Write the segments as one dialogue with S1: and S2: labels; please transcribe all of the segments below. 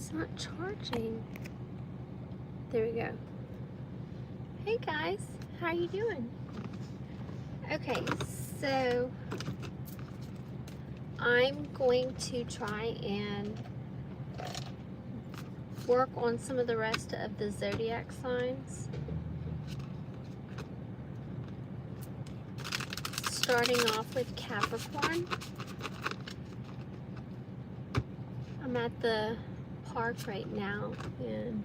S1: It's not charging. There we go. Hey guys, how you doing? Okay, so I'm going to try and work on some of the rest of the zodiac signs. Starting off with Capricorn. I'm at the park right now and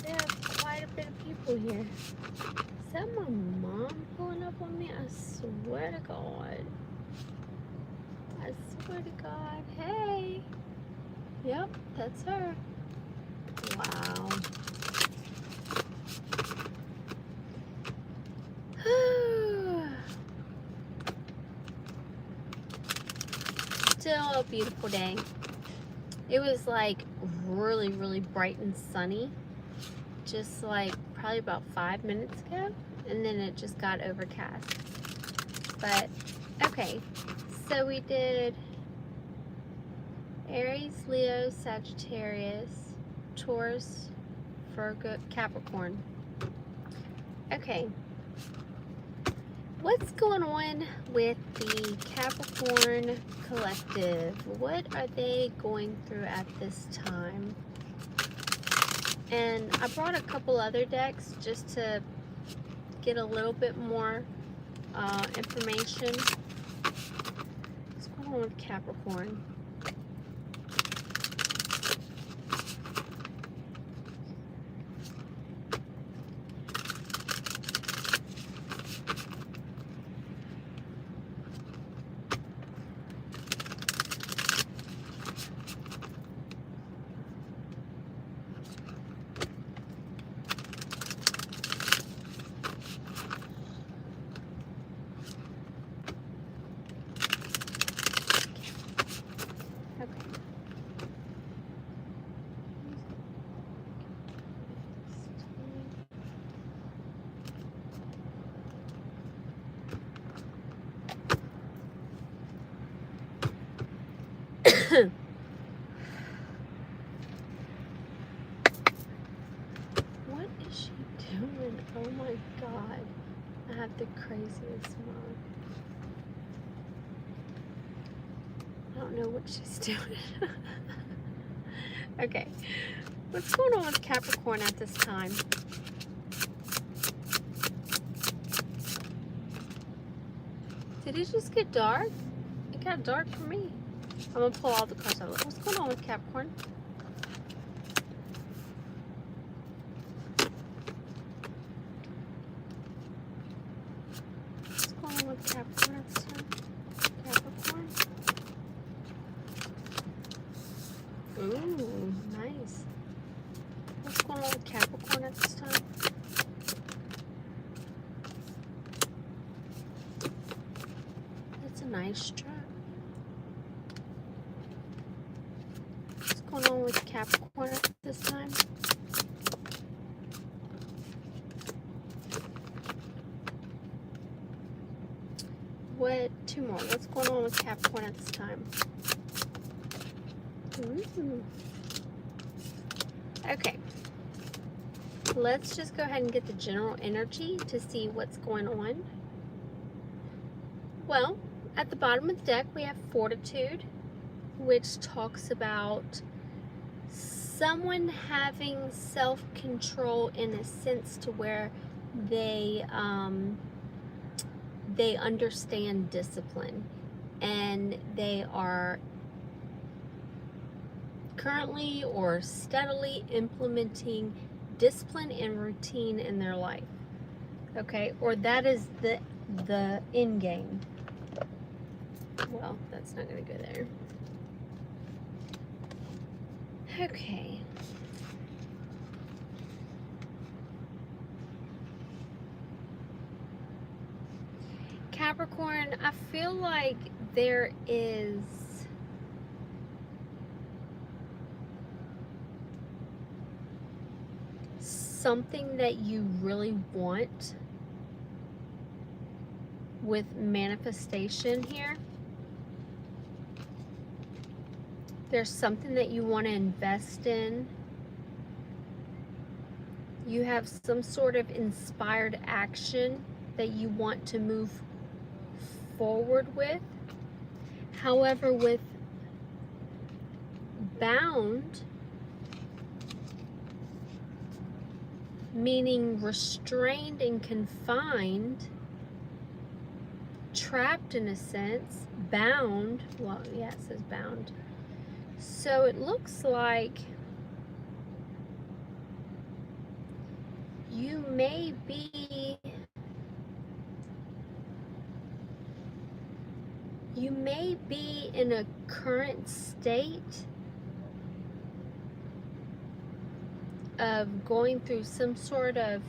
S1: they have quite a bit of people here. Is that my mom pulling up on me? I swear to God. I swear to God. Hey. Yep, that's her. Wow. Still a beautiful day. It was like really, really bright and sunny. Just like probably about 5 minutes ago. And then it just got overcast. But, okay. So we did Aries, Leo, Sagittarius, Taurus, Virgo, Capricorn. Okay. What's going on with the Capricorn collective? What are they going through at this time? And I brought a couple other decks just to get a little bit more information. What's going on with Capricorn? What is she doing? Oh my God. I have the craziest mom. I don't know what she's doing. Okay. What's going on with Capricorn at this time? Did it just get dark? It got dark for me. I'm going to pull all the cards out. What's going on with Capricorn? What's going on with Capricorn at this time? Capricorn? Ooh, nice. What's going on with Capricorn at this time? That's a nice strap. What's going on with Capricorn at this time? Two more. What's going on with Capricorn at this time? Ooh. Okay. Let's just go ahead and get the general energy to see what's going on. Well, at the bottom of the deck, we have Fortitude, which talks about someone having self-control in a sense to where they understand discipline and they are currently or steadily implementing discipline and routine in their life. Okay, or that is the end game. Well, that's not going to go there. Okay. Capricorn, I feel like there is something that you really want with manifestation here. There's something that you want to invest in. You have some sort of inspired action that you want to move forward with. However, with bound, meaning restrained and confined, trapped in a sense, bound, well, yeah, it says bound. So it looks like you may be in a current state of going through some sort of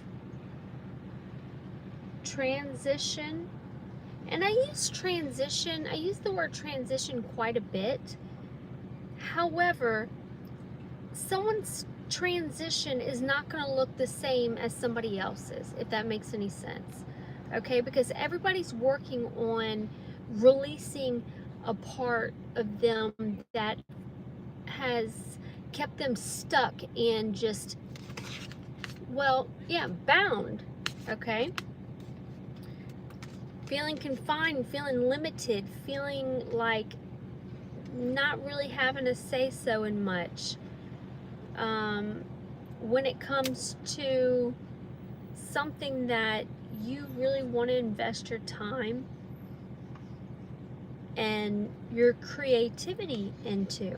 S1: transition. And I use the word transition quite a bit. However, someone's transition is not going to look the same as somebody else's, if that makes any sense. Okay, because everybody's working on releasing a part of them that has kept them stuck and just, well, yeah, bound. Okay, feeling confined, feeling limited, feeling like not really having a say-so in much. When it comes to something that you really want to invest your time and your creativity into.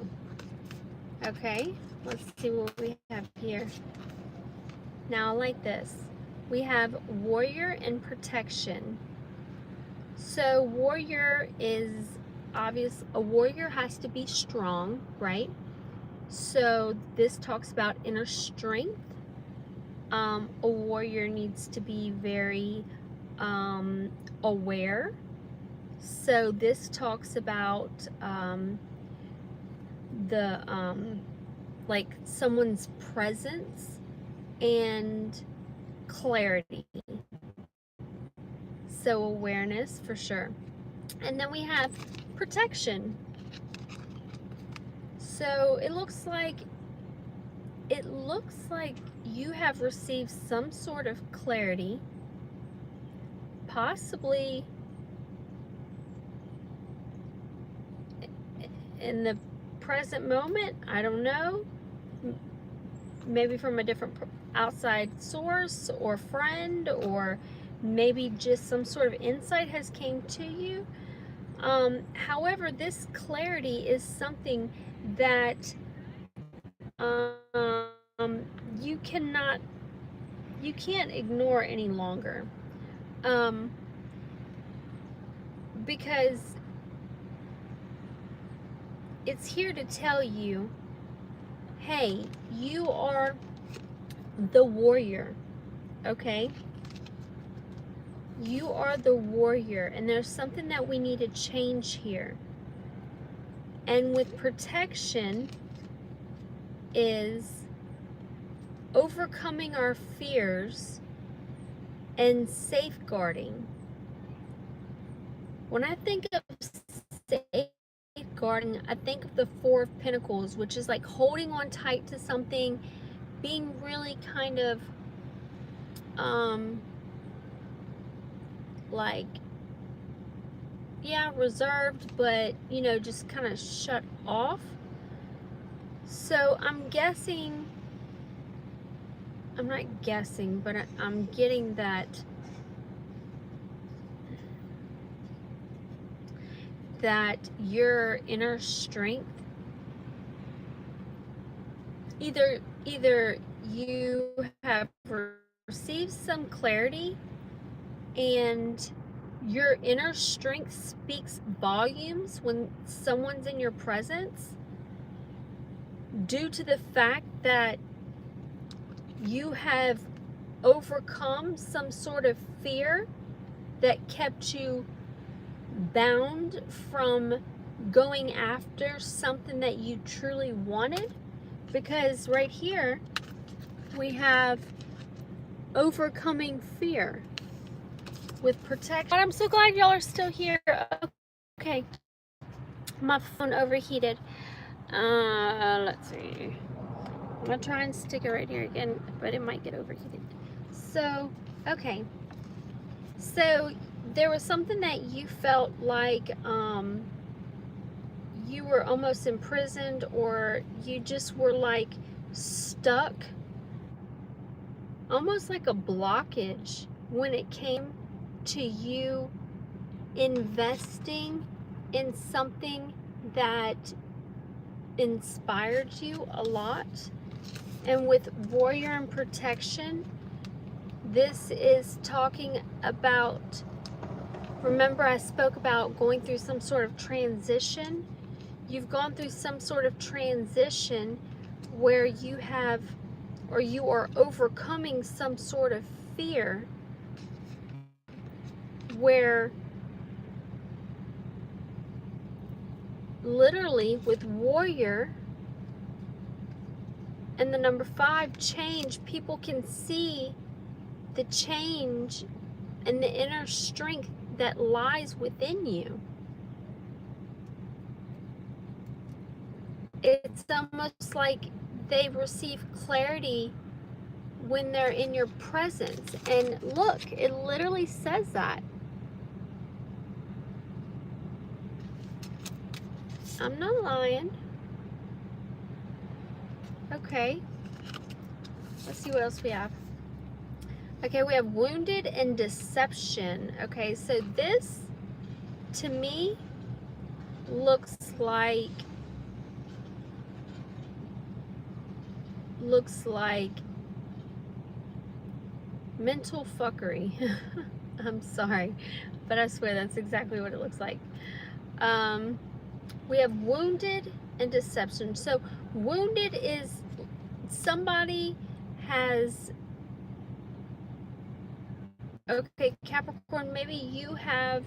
S1: Okay, let's see what we have here. Now, I like this. We have warrior and protection. So warrior is obvious. A warrior has to be strong, right? So this talks about inner strength. A warrior needs to be very aware. So this talks about like someone's presence and clarity. So awareness for sure. And then we have protection. So it looks like you have received some sort of clarity, possibly in the present moment, I don't know, maybe from a different outside source or friend, or maybe just some sort of insight has came to you. However, this clarity is something that you can't ignore any longer, because it's here to tell you, hey, you are the warrior, okay? You are the warrior, and there's something that we need to change here. And with protection is overcoming our fears and safeguarding. When I think of safeguarding, I think of the Four of Pentacles, which is like holding on tight to something, being really kind of like, yeah, reserved, but you know, just kind of shut off. So I'm guessing, I'm not guessing, but I'm getting that your inner strength, either you have received some clarity and your inner strength speaks volumes when someone's in your presence, due to the fact that you have overcome some sort of fear that kept you bound from going after something that you truly wanted. Because right here we have overcoming fear with protection. But I'm so glad y'all are still here. Okay, my phone overheated. Let's see. I'm gonna try and stick it right here again, but it might get overheated. So, okay. So there was something that you felt like you were almost imprisoned, or you just were like stuck, almost like a blockage when it came to you investing in something that inspired you a lot. And with warrior and protection, this is talking about, remember I spoke about going through some sort of transition. You've gone through some sort of transition where you have, or you are overcoming some sort of fear, where literally with warrior and the number 5, change, people can see the change and the inner strength that lies within you. It's almost like they receive clarity when they're in your presence. And look, it literally says that. I'm not lying. Okay. Let's see what else we have. Okay, we have wounded and deception. Okay, so this, to me, looks like mental fuckery. I'm sorry, but I swear that's exactly what it looks like. We have wounded and deception. So wounded is somebody has, okay, Capricorn, maybe you have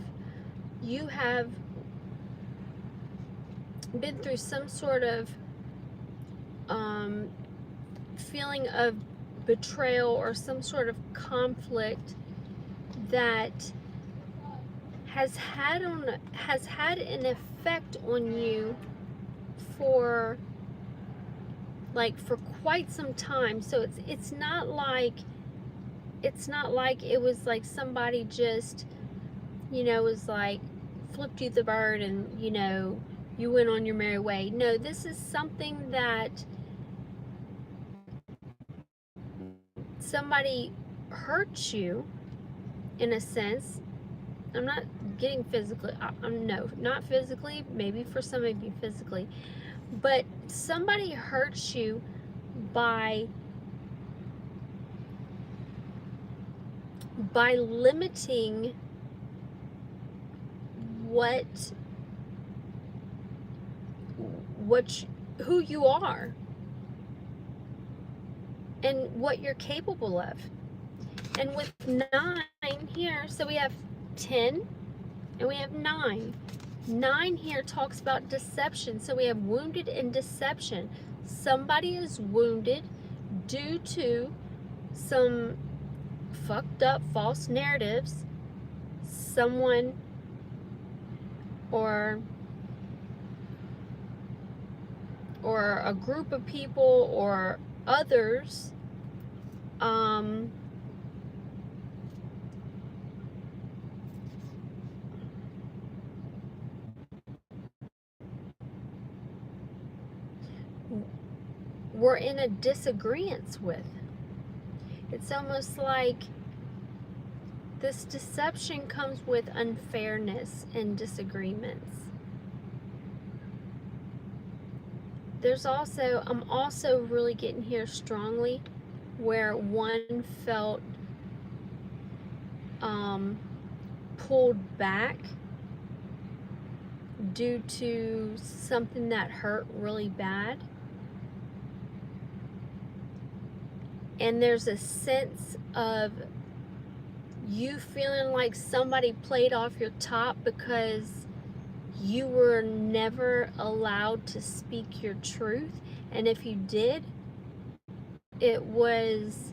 S1: been through some sort of feeling of betrayal or some sort of conflict that has had an effect on you for quite some time. So it's not like it was like somebody just, was like flipped you the bird and, you went on your merry way. No, this is something that somebody hurt you in a sense. I'm not getting physically, no, not physically, maybe for some of you physically, but somebody hurts you by limiting who you are and what you're capable of. And with 9 here, so we have 10 and we have 9. 9 here talks about deception. So we have wounded and deception. Somebody is wounded due to some fucked up false narratives. Someone or a group of people or others were in a disagreement with. It's almost like this deception comes with unfairness and disagreements. I'm also really getting here strongly where one felt pulled back due to something that hurt really bad. And there's a sense of you feeling like somebody played off your top because you were never allowed to speak your truth. And if you did, it was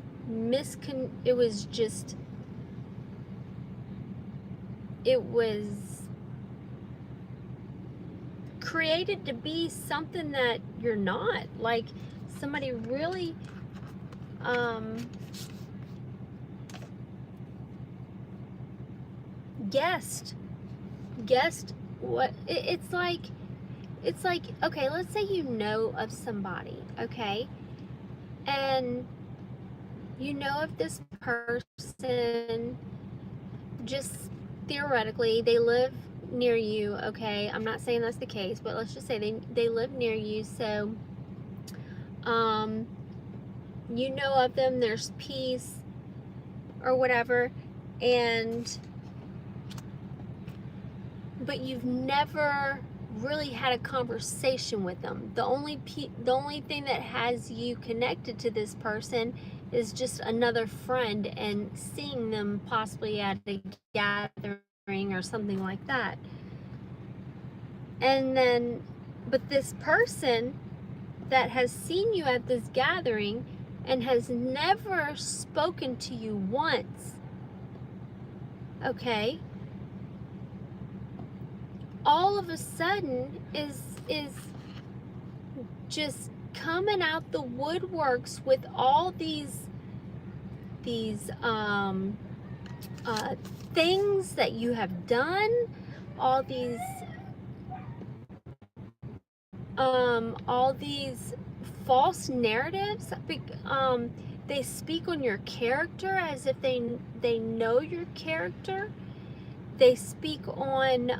S1: created to be something that you're not. Like somebody really guessed what it's like. It's like, okay, let's say you know of somebody, okay, and you know of this person, just theoretically they live near you, okay, I'm not saying that's the case, but let's just say they live near you, so you know of them, there's peace or whatever, but you've never really had a conversation with them. The only thing that has you connected to this person is just another friend and seeing them possibly at a gathering or something like that. And then, but this person that has seen you at this gathering and has never spoken to you once, okay, all of a sudden is just coming out the woodworks with all these things that you have done, all these false narratives. They speak on your character as if they know your character. They speak on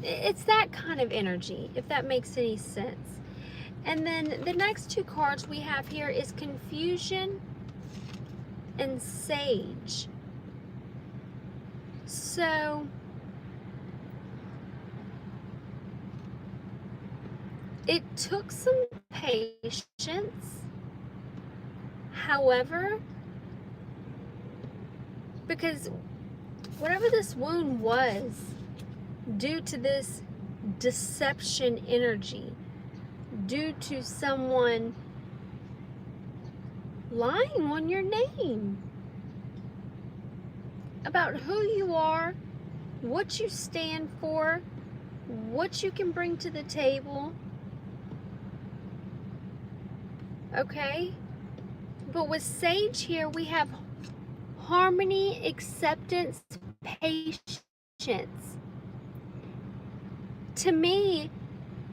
S1: it's that kind of energy, if that makes any sense. And then the next two cards we have here is confusion and sage. So it took some patience. However, because whatever this wound was, due to this deception energy, due to someone lying on your name about who you are, what you stand for, what you can bring to the table, okay? But with Sage here, we have harmony, acceptance, patience. To me,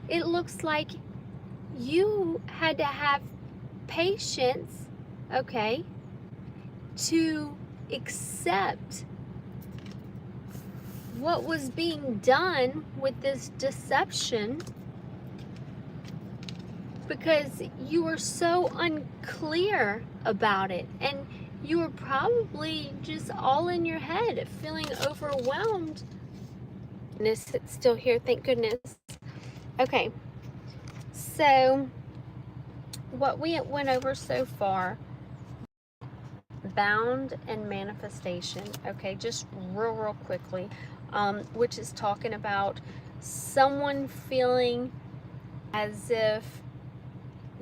S1: it looks like you had to have patience, okay, to accept what was being done with this deception, because you were so unclear about it, and you were probably just all in your head, feeling overwhelmed. And it's still here, thank goodness. Okay, so what we went over so far, bound and manifestation, okay, just real quickly, which is talking about someone feeling as if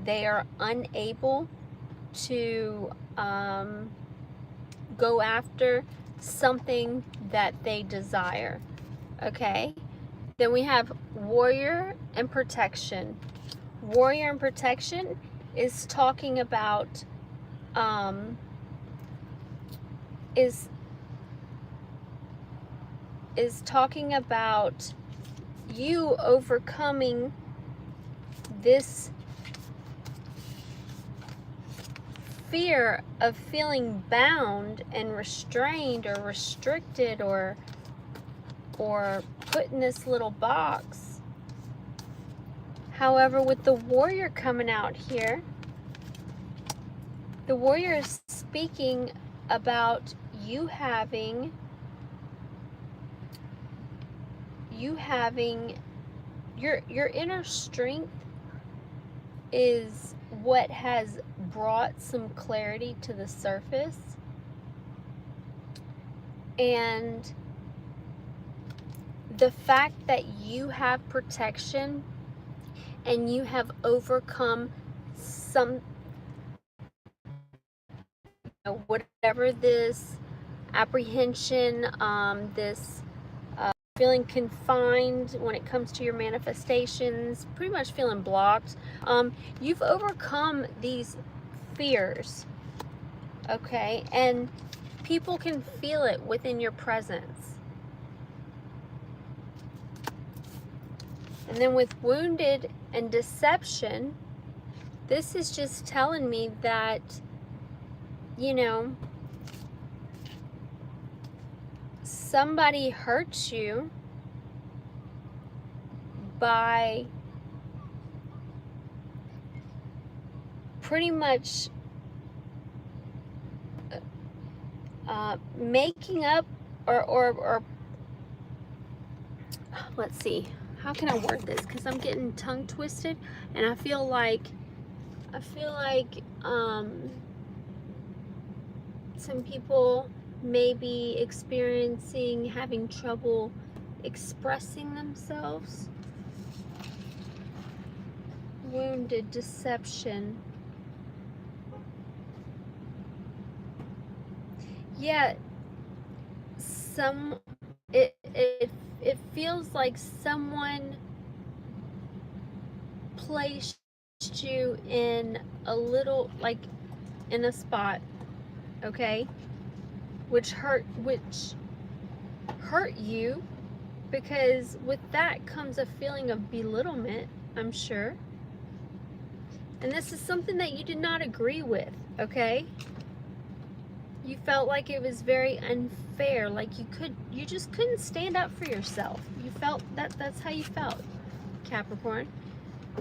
S1: they are unable to go after something that they desire, okay? Then we have warrior and protection. Warrior and protection is talking about is talking about you overcoming this fear of feeling bound and restrained or restricted or put in this little box. However, with the warrior coming out here, the warrior is speaking about you having your inner strength is what has brought some clarity to the surface, and the fact that you have protection and you have overcome some, whatever this apprehension, this feeling confined when it comes to your manifestations, pretty much feeling blocked. You've overcome these fears, okay? And people can feel it within your presence. And then with wounded and deception, this is just telling me that, you know, somebody hurts you by pretty much making up or let's see, how can I word this, because I'm getting tongue twisted, and I feel like some people may be having trouble expressing themselves. Wounded, deception. Yeah, it feels like someone placed you in a little, like, in a spot, okay, which hurt you, because with that comes a feeling of belittlement, I'm sure. And this is something that you did not agree with, okay? You felt like it was very unfair, like you just couldn't stand up for yourself. You felt that's how you felt, Capricorn.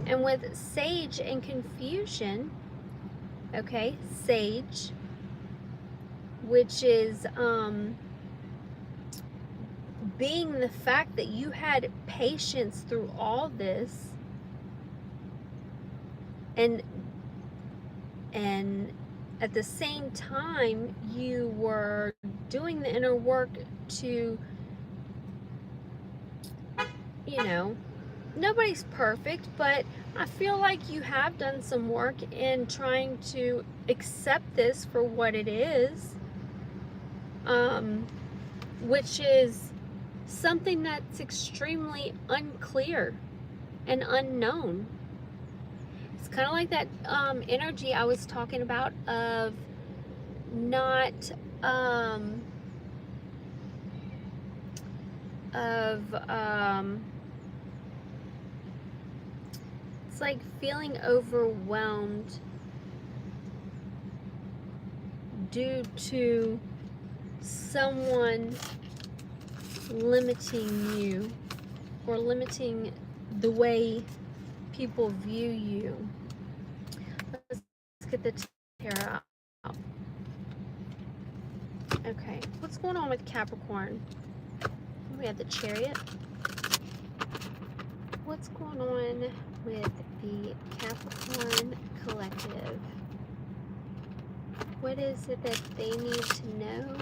S1: And with sage and confusion, okay, sage, which is being the fact that you had patience through all this, and at the same time you were doing the inner work to, you know, nobody's perfect, but I feel like you have done some work in trying to accept this for what it is, which is something that's extremely unclear and unknown. It's kind of like that energy I was talking about of not it's like feeling overwhelmed due to someone limiting you or limiting the way people view you. Let's get the tarot out. Okay, what's going on with Capricorn? We have the Chariot. What's going on with the Capricorn collective? What is it that they need to know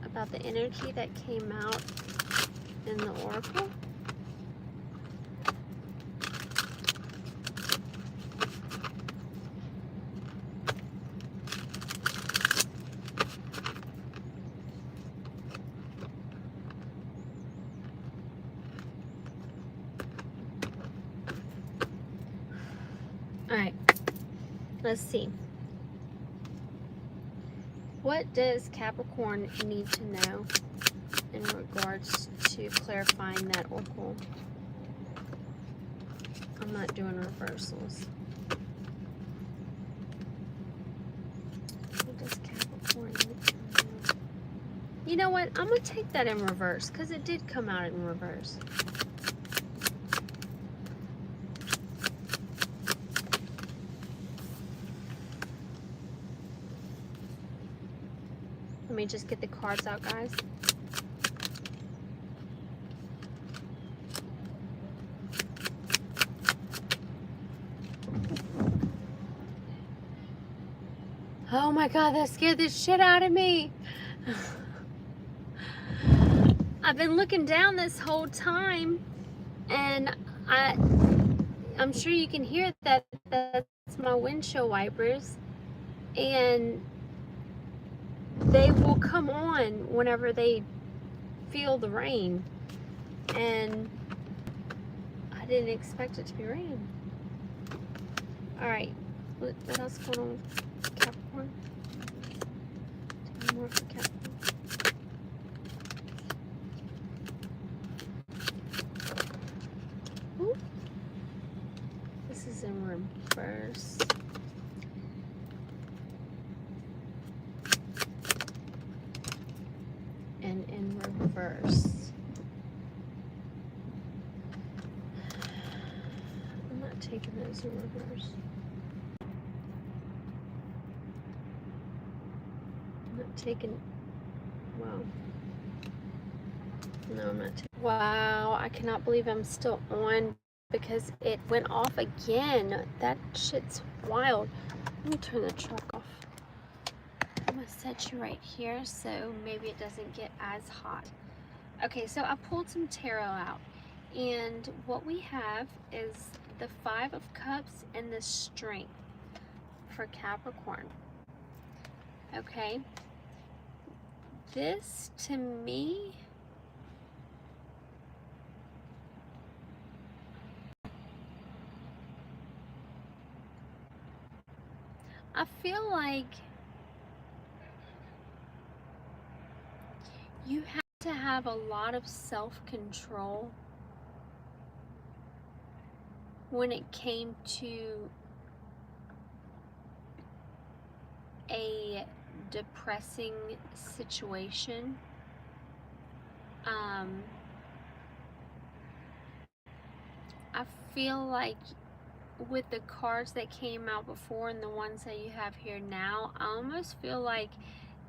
S1: about the energy that came out in the Oracle? Alright, let's see. What does Capricorn need to know in regards to clarifying that oracle? I'm not doing reversals. What does Capricorn need to know? You know what? I'm going to take that in reverse because it did come out in reverse. Let me just get the cards out, guys. Oh my God, that scared the shit out of me. I've been looking down this whole time, and I'm sure you can hear that. That's my windshield wipers, and they will come on whenever they feel the rain, and I didn't expect it to be rain. All right, what else going on with Capricorn? Tell me more for Capricorn. Ooh. This is in reverse. And in reverse. I'm not taking those in reverse. I'm not taking, wow. No, I'm not taking, wow, I cannot believe I'm still on because it went off again. That shit's wild. Let me turn the truck off. I'm gonna set you right here so maybe it doesn't get as hot. Okay, so I pulled some tarot out, and what we have is the Five of Cups and the Strength for Capricorn. Okay, this to me, I feel like you have to have a lot of self-control when it came to a depressing situation. I feel like with the cards that came out before and the ones that you have here now, I almost feel like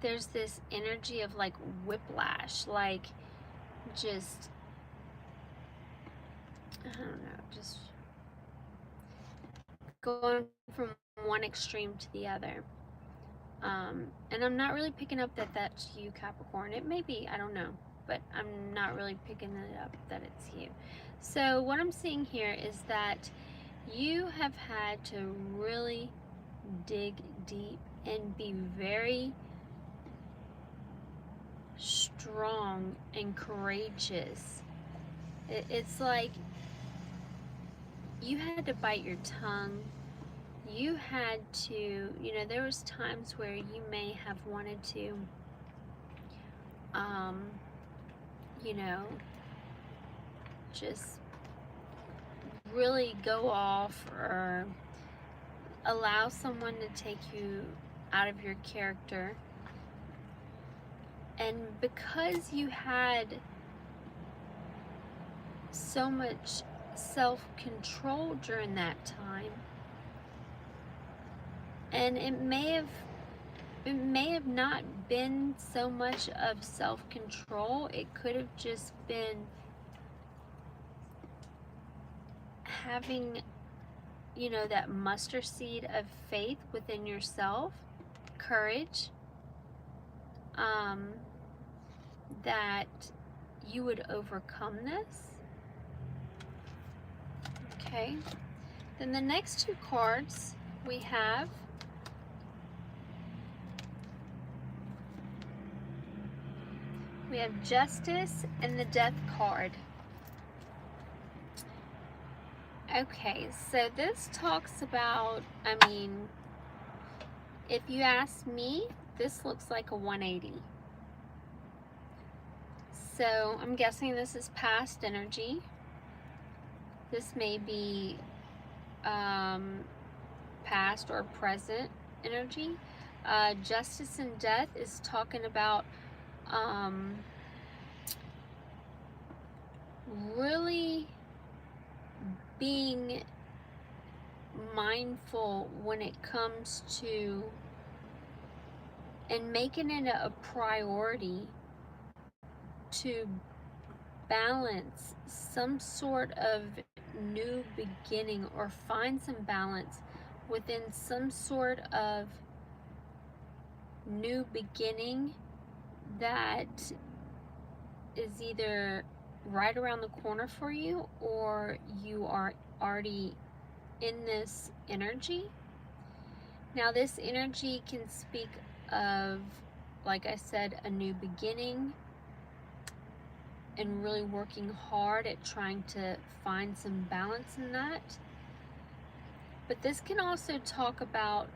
S1: there's this energy of like whiplash, like just, I don't know, just going from one extreme to the other. And I'm not really picking up that that's you, Capricorn. It may be, I don't know, but I'm not really picking it up that it's you. So what I'm seeing here is that you have had to really dig deep and be very strong and courageous. It's like you had to bite your tongue. You had to, you know, there was times where you may have wanted to, you know, just really go off or allow someone to take you out of your character. And because you had so much self-control during that time, and it may have not been so much of self-control, it could have just been having, you know, that mustard seed of faith within yourself, courage, that you would overcome this. Okay, then the next two cards we have Justice and the Death card. Okay, so this talks about, I mean, if you ask me, this looks like a 180. So I'm guessing this is past energy. This may be past or present energy. Justice and Death is talking about really being mindful when it comes to and making it a priority to balance some sort of new beginning or find some balance within some sort of new beginning that is either right around the corner for you or you are already in this energy. Now this energy can speak of, like I said, a new beginning, and really working hard at trying to find some balance in that. But this can also talk about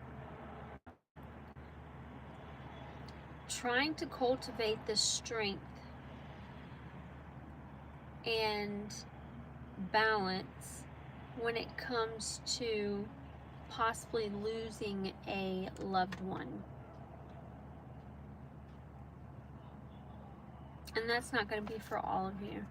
S1: trying to cultivate the strength and balance when it comes to possibly losing a loved one. And that's not going to be for all of you.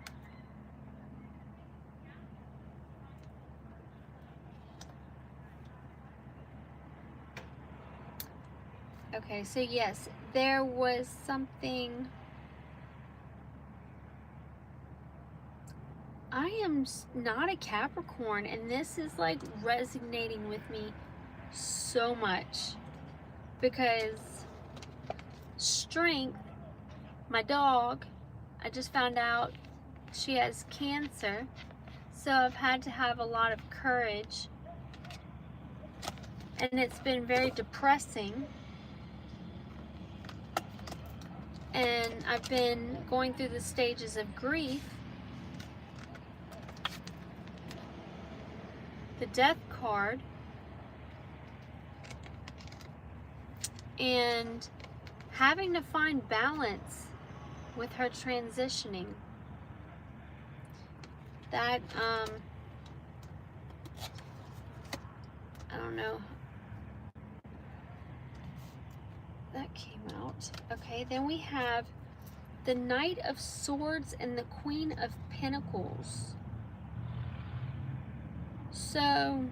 S1: Okay, so yes, there was something. I am not a Capricorn, and this is like resonating with me so much because Strength, my dog, I just found out she has cancer, so I've had to have a lot of courage, and it's been very depressing. And I've been going through the stages of grief. The Death card. And having to find balance with her transitioning. That, I don't know. That came out. Okay, then we have the Knight of Swords and the Queen of Pentacles. So,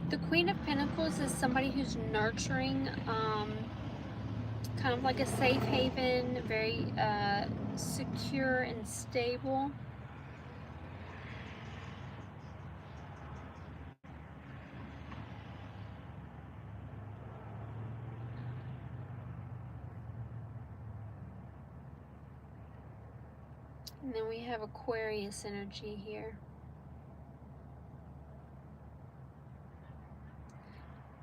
S1: the Queen of Pentacles is somebody who's nurturing, kind of like a safe haven, very secure and stable. And then we have Aquarius energy here.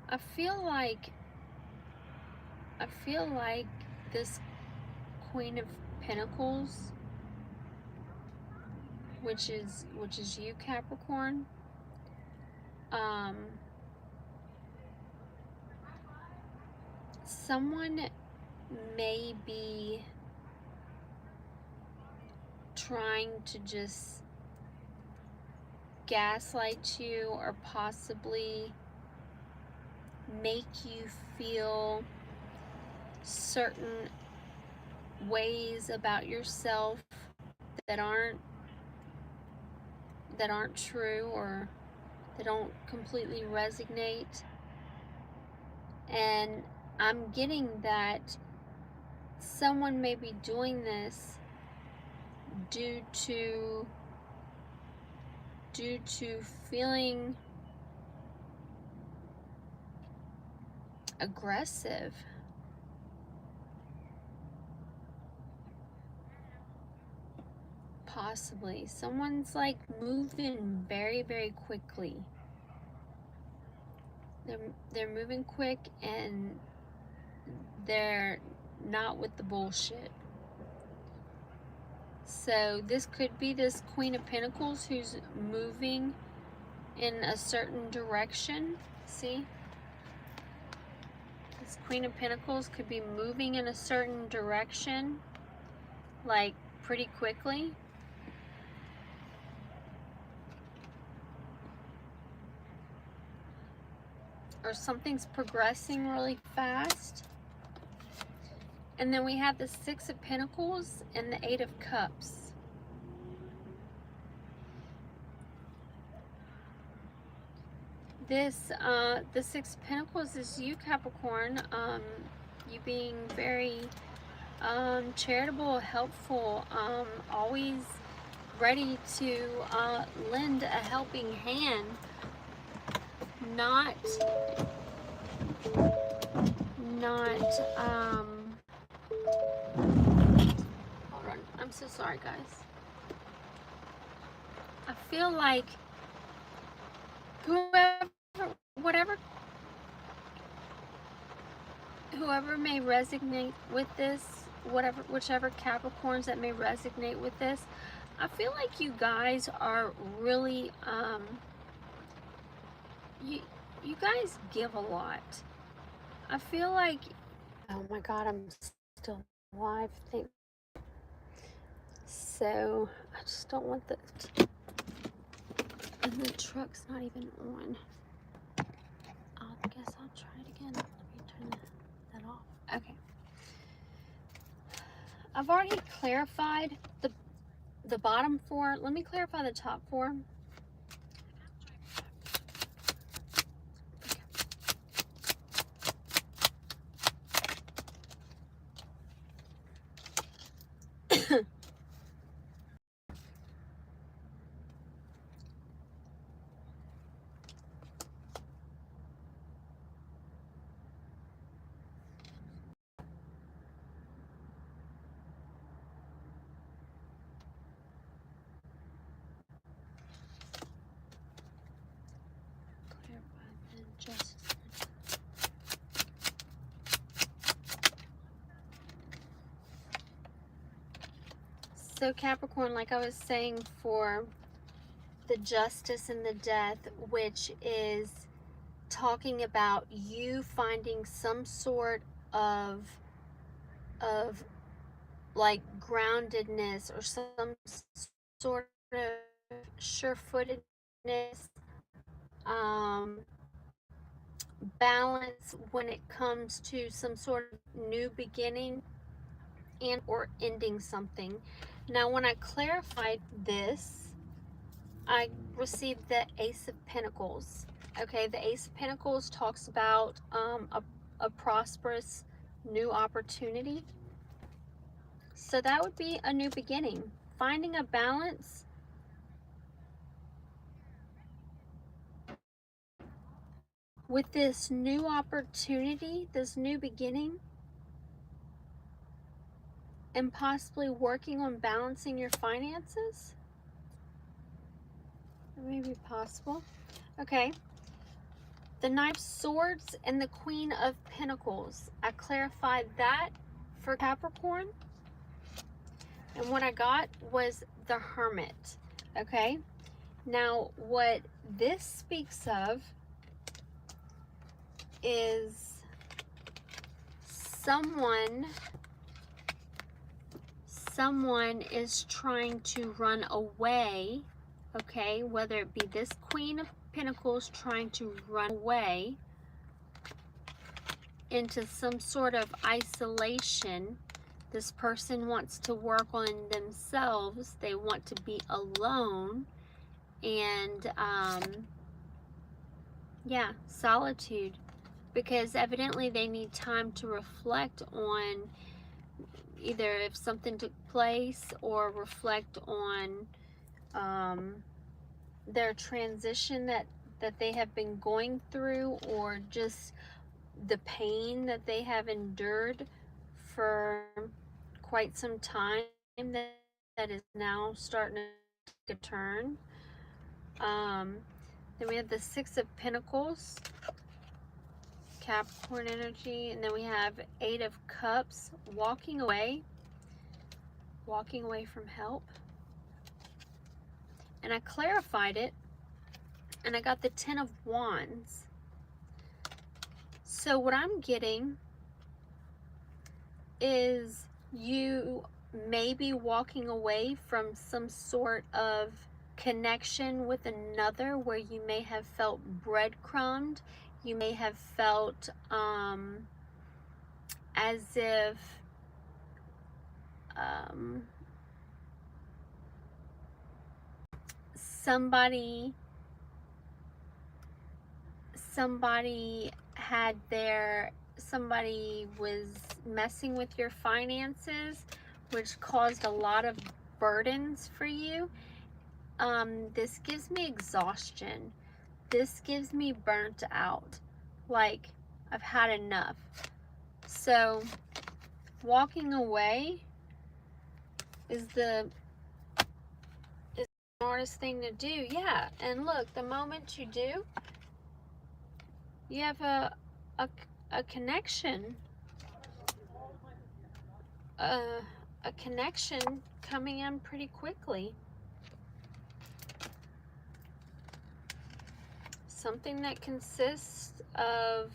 S1: I feel like this Queen of Pentacles, which is you, Capricorn, someone may be trying to just gaslight you or possibly make you feel certain ways about yourself that aren't true or that don't completely resonate. And I'm getting that someone may be doing this due to feeling aggressive. Possibly. Someone's like moving very, very quickly. They're moving quick and they're not with the bullshit. So this could be this Queen of Pentacles who's moving in a certain direction. See? This Queen of Pentacles could be moving in a certain direction, like pretty quickly. Or something's progressing really fast. And then we have the Six of Pentacles and the Eight of Cups. This, the Six of Pentacles is you, Capricorn. You being very charitable, helpful, always ready to lend a helping hand. Not hold on, I'm so sorry guys. I feel like whoever may resonate with this whichever Capricorns that may resonate with this. I feel like you guys are really, you guys give a lot. I feel like, oh my God, I'm still live. So I just don't want the, and the truck's not even on. I guess I'll try it again. Let me turn that off. Okay. I've already clarified the bottom four. Let me clarify the top four. So Capricorn, like I was saying, for the Justice and the Death, which is talking about you finding some sort of like groundedness or some sort of sure-footedness, balance when it comes to some sort of new beginning and or ending something. Now, when I clarified this, I received the Ace of Pentacles. Okay, the Ace of Pentacles talks about a prosperous new opportunity. So that would be a new beginning. Finding a balance with this new opportunity, this new beginning, and possibly working on balancing your finances. That may be possible. Okay. The Knight of Swords and the Queen of Pentacles. I clarified that for Capricorn. And what I got was the Hermit. Okay. Now, what this speaks of is someone is trying to run away, okay, whether it be this Queen of Pentacles trying to run away into some sort of isolation. This person wants to work on themselves. They want to be alone, and yeah, solitude, because evidently they need time to reflect on either if something took place or reflect on their transition that they have been going through, or just the pain that they have endured for quite some time that is now starting to take a turn. Then we have the Six of Pentacles, Capricorn energy, and then we have Eight of Cups, walking away from help. And I clarified it, and I got the Ten of Wands. So what I'm getting is you may be walking away from some sort of connection with another, where you may have felt breadcrumbed. You may have felt as if somebody was messing with your finances, which caused a lot of burdens for you. This gives me exhaustion. This gives me burnt out. Like, I've had enough. So walking away is the smartest thing to do. Yeah, and look, the moment you do, you have a connection, a connection coming in pretty quickly. Something that consists of,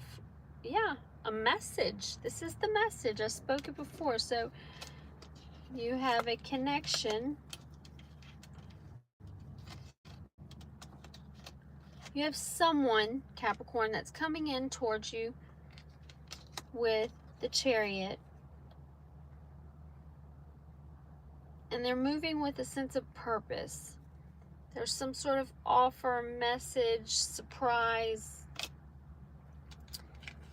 S1: yeah, a message. This is the message. I spoke it before. So you have a connection. You have someone, Capricorn, that's coming in towards you with the Chariot. And they're moving with a sense of purpose. There's some sort of offer, message, surprise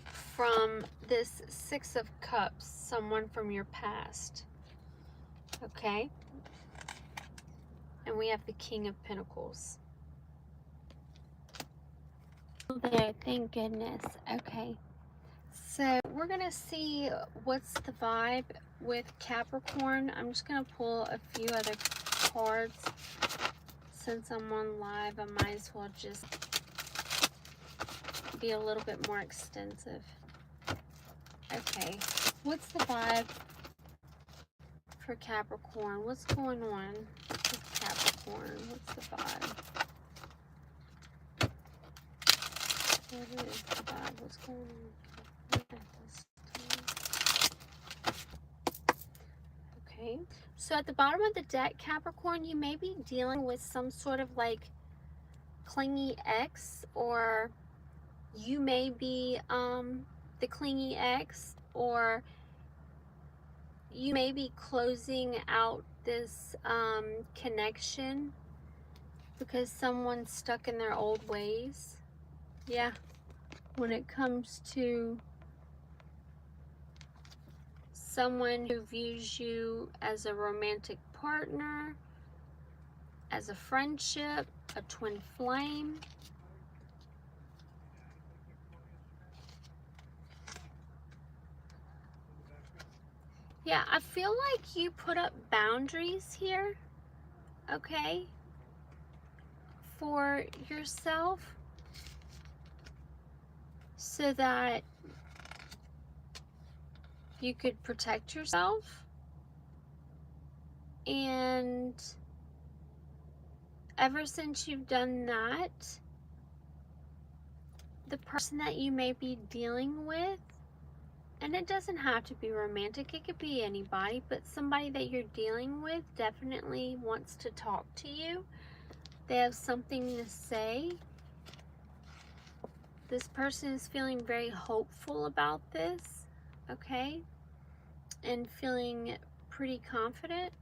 S1: from this Six of Cups, someone from your past. Okay? And we have the King of Pentacles. There, thank goodness. Okay. So we're going to see what's the vibe with Capricorn. I'm just going to pull a few other cards. Since I'm on live, I might as well just be a little bit more extensive. Okay, what's the vibe for Capricorn? What's going on with Capricorn? What's the vibe? What is the vibe? What's going on? Okay, so at the bottom of the deck, Capricorn, you may be dealing with some sort of like clingy ex, or you may be the clingy ex, or you may be closing out this connection because someone's stuck in their old ways. Yeah, when it comes to someone who views you as a romantic partner, as a friendship, a twin flame. Yeah, I feel like you put up boundaries here, okay, for yourself so that you could protect yourself. And ever since you've done that, the person that you may be dealing with, and it doesn't have to be romantic, it could be anybody, but somebody that you're dealing with definitely wants to talk to you. They have something to say. This person is feeling very hopeful about this, okay? And feeling pretty confident.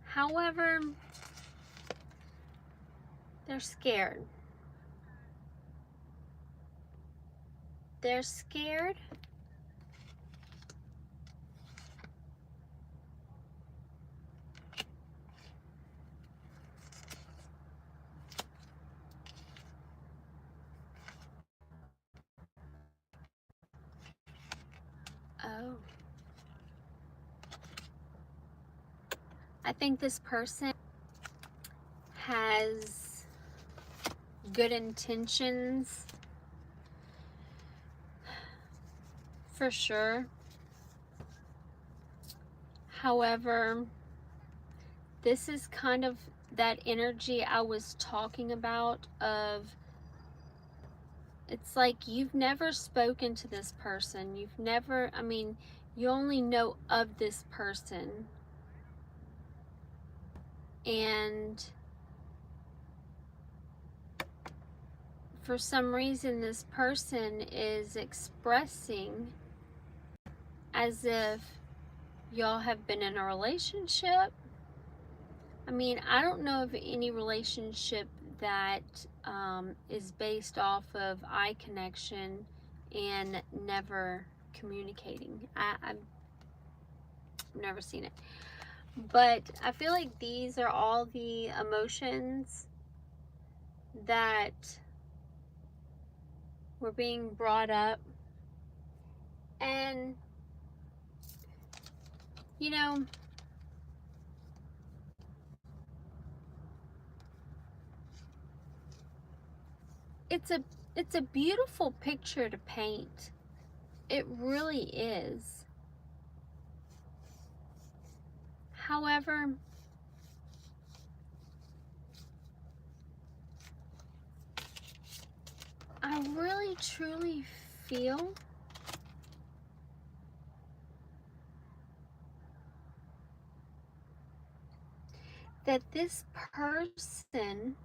S1: However, they're scared. They're scared oh, I think this person has good intentions, for sure. However, this is kind of that energy I was talking about of, it's like you've never spoken to this person. You've never, I mean, you only know of this person. And for some reason, this person is expressing as if y'all have been in a relationship. I mean, I don't know of any relationship that is based off of eye connection and never communicating. I've never seen it. But I feel like these are all the emotions that were being brought up. And, you know, it's a beautiful picture to paint. It really is. However, I really truly feel that this person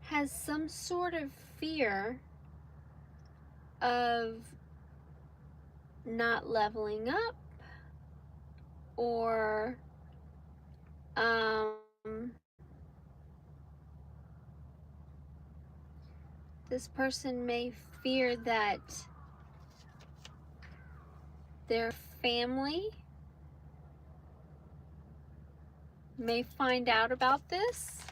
S1: has some sort of fear of not leveling up, or this person may fear that their family may find out about this.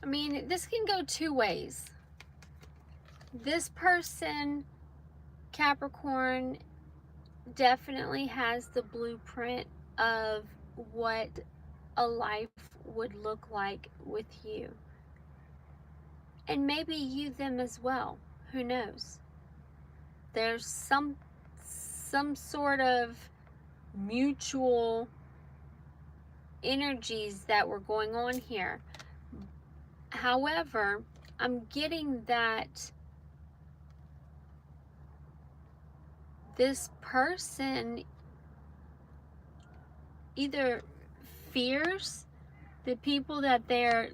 S1: I mean, this can go two ways. This person, Capricorn, definitely has the blueprint of what a life would look like with you. And maybe you them as well. Who knows? There's some sort of mutual energies that were going on here. However, I'm getting that this person either fears the people that they're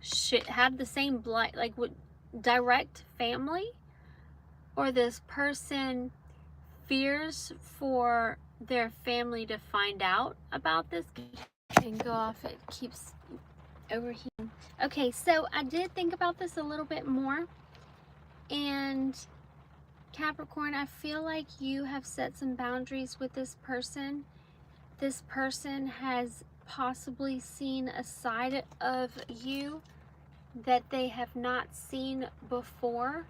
S1: should have the same blood, like with direct family, or this person fears for their family to find out about this and go off. It keeps overheating. Okay, so I did think about this a little bit more, and Capricorn, I feel like you have set some boundaries with this person. This person has possibly seen a side of you that they have not seen before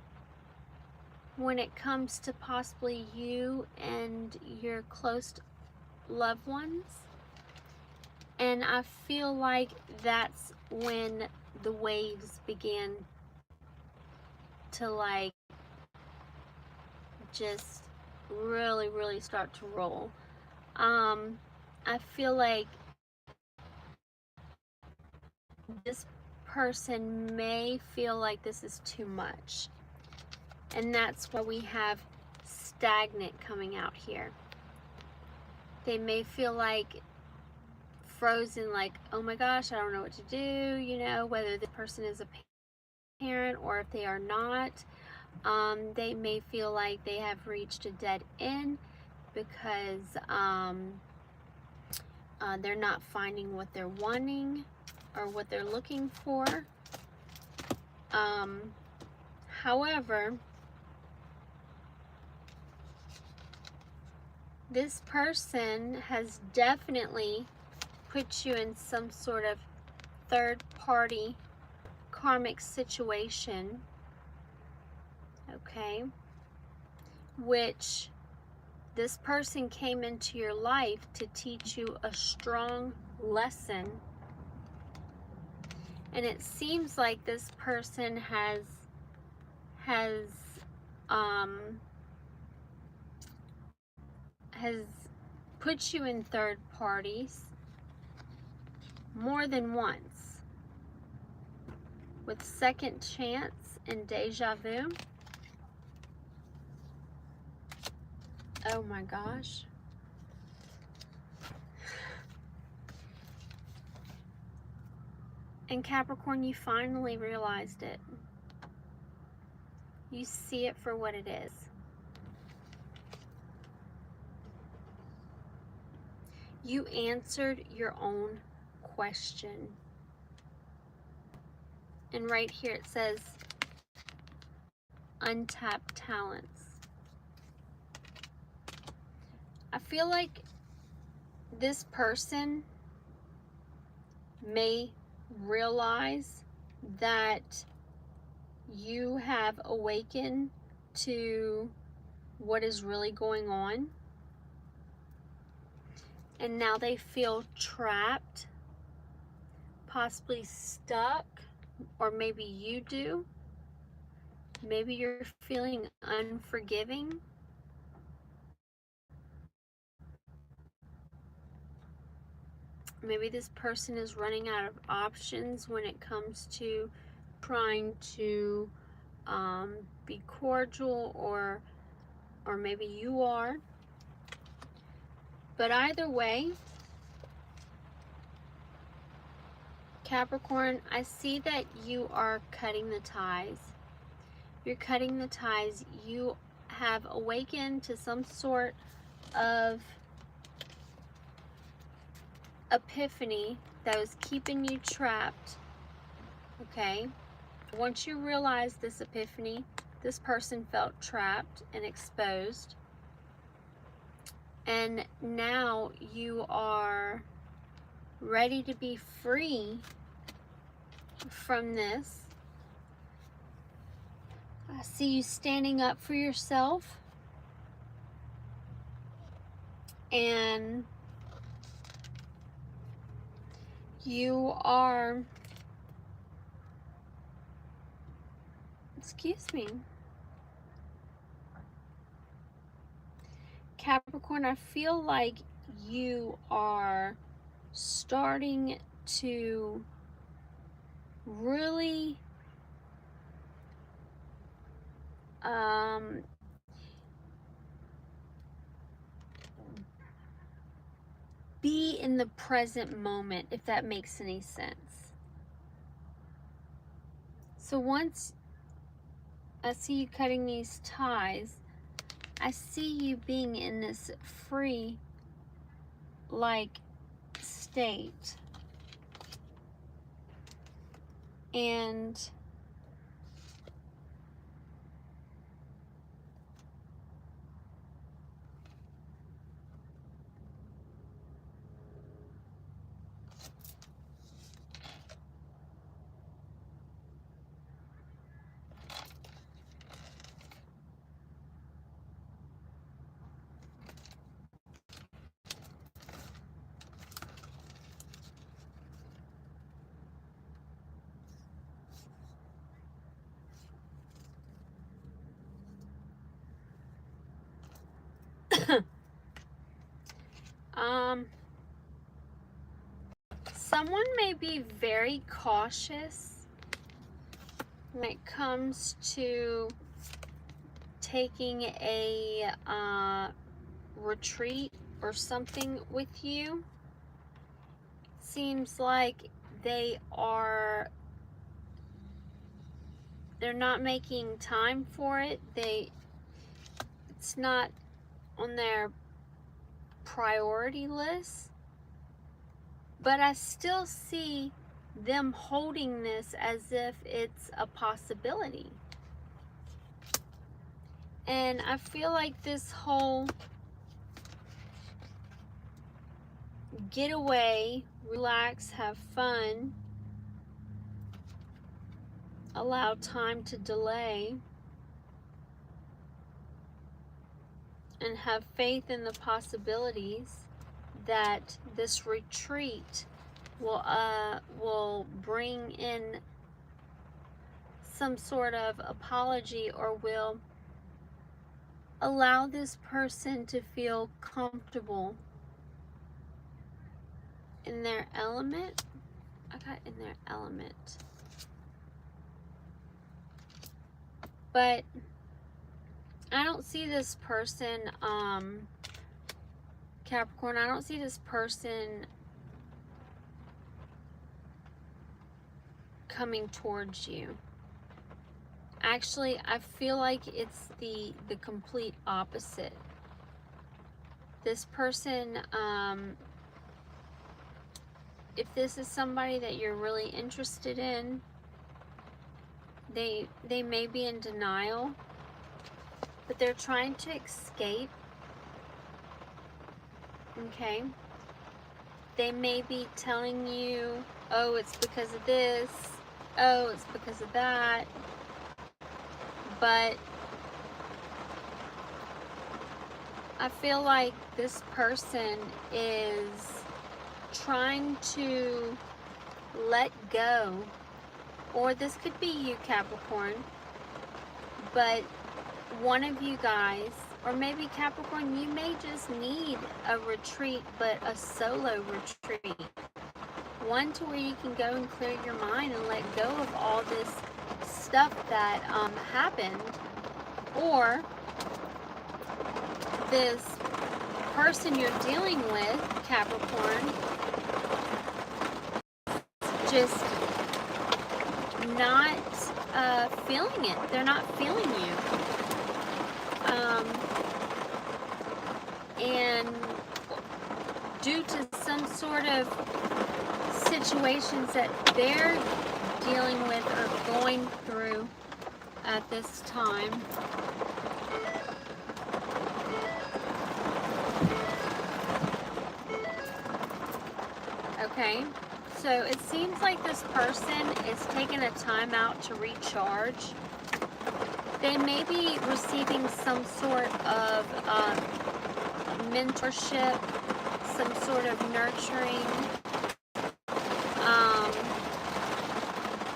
S1: when it comes to possibly you and your close loved ones. And I feel like that's when the waves began to like just really start to roll. I feel like this person may feel like this is too much, and that's why we have stagnant coming out here. They may feel like frozen, like, oh my gosh, I don't know what to do, you know, whether the person is a parent or if they are not. They may feel like they have reached a dead end because they're not finding what they're wanting or what they're looking for. However, this person has definitely put you in some sort of third party karmic situation, okay, which this person came into your life to teach you a strong lesson. And it seems like this person has put you in third parties more than once, with second chance and deja vu. Oh my gosh. And Capricorn, you finally realized it. You see it for what it is. You answered your own question. And right here it says untapped talents. I feel like this person may realize that you have awakened to what is really going on, and now they feel trapped, possibly stuck, or maybe you do. Maybe you're feeling unforgiving. Maybe this person is running out of options when it comes to trying to be cordial, or maybe you are. But either way, Capricorn, I see that you are cutting the ties. You're cutting the ties. You have awakened to some sort of epiphany that was keeping you trapped. Okay? Once you realize this epiphany, this person felt trapped and exposed. And now you are ready to be free from this. I see you standing up for yourself. And you are, excuse me, Capricorn, I feel like you are starting to really be in the present moment, if that makes any sense. So once I see you cutting these ties, I see you being in this free like state. And someone may be very cautious when it comes to taking a retreat or something with you. Seems like they're not making time for it. It's not on their priority list. But I still see them holding this as if it's a possibility. And I feel like this whole getaway, relax, have fun, allow time to delay, and have faith in the possibilities that this retreat will bring in some sort of apology, or will allow this person to feel comfortable in their element. I got in their element. But I don't see this person, Capricorn, I don't see this person coming towards you. Actually, I feel like it's the complete opposite. This person, if this is somebody that you're really interested in, they may be in denial, but they're trying to escape. Okay? They may be telling you, oh, it's because of this, oh, it's because of that. But I feel like this person is trying to let go or this could be you, Capricorn, but one of you guys, or maybe Capricorn, you may just need a retreat, but a solo retreat. One to where you can go and clear your mind and let go of all this stuff that happened. Or this person you're dealing with, Capricorn, just not feeling it. They're not feeling you. And due to some sort of situations that they're dealing with or going through at this time, okay, so it seems like this person is taking a time out to recharge. They may be receiving some sort of mentorship, some sort of nurturing,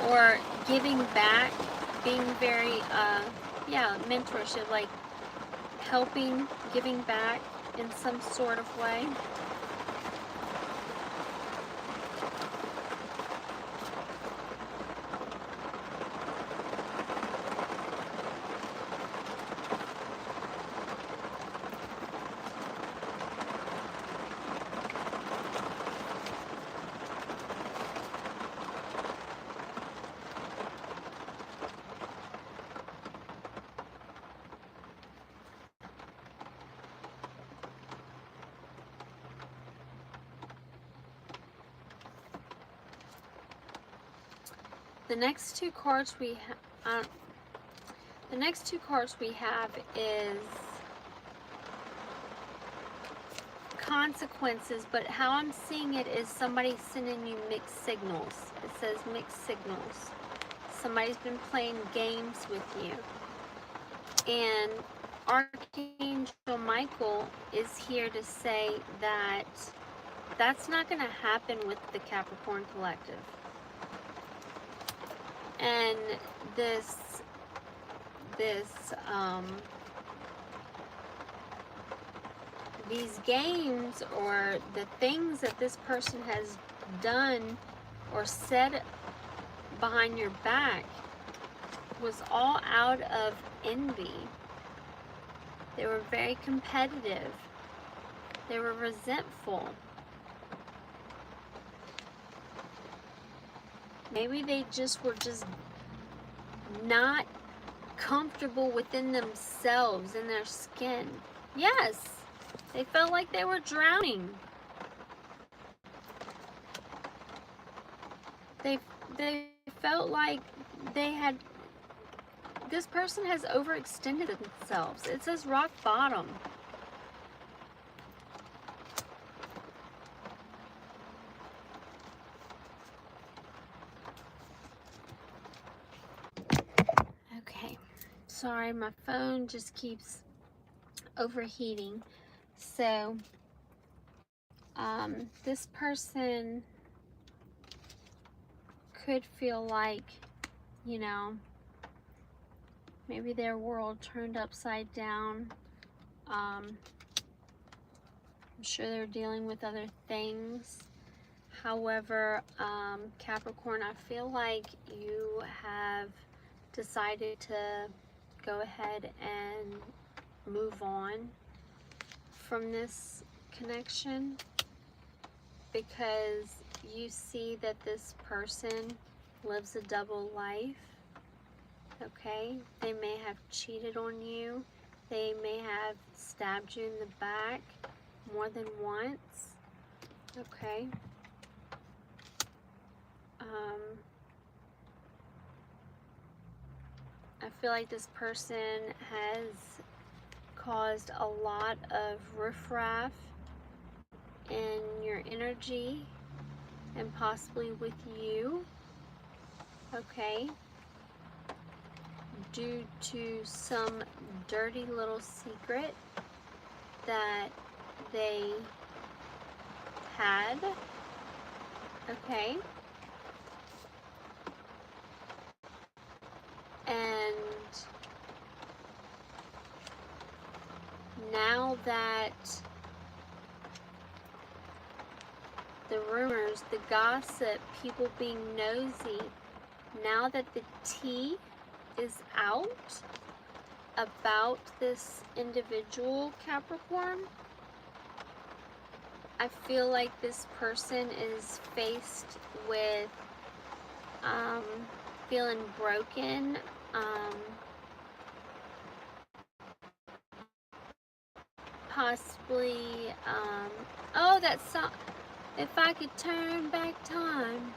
S1: or giving back, being very, mentorship, like helping, giving back in some sort of way. The next two cards we have is consequences, but how I'm seeing it is somebody sending you mixed signals. It says mixed signals. Somebody's been playing games with you. And Archangel Michael is here to say that that's not going to happen with the Capricorn collective. And these games, or the things that this person has done or said behind your back, was all out of envy. They were very competitive. They were resentful. Maybe they were just not comfortable within themselves, in their skin. Yes, they felt like they were drowning. They felt like this person has overextended themselves. It says rock bottom. Okay, sorry, my phone just keeps overheating. So, this person could feel like, maybe their world turned upside down. I'm sure they're dealing with other things. However, Capricorn, I feel like you have decided to go ahead and move on from this connection, because you see that this person lives a double life. Okay, they may have cheated on you. They may have stabbed you in the back more than once. Okay. I feel like this person has caused a lot of riffraff in your energy and possibly with you. Okay. Due to some dirty little secret that they had. Okay. now that the rumors, the gossip, people being nosy, now that the tea is out about this individual, Capricorn, I feel like this person is faced with feeling broken, possibly, oh, that song, if I could turn back time,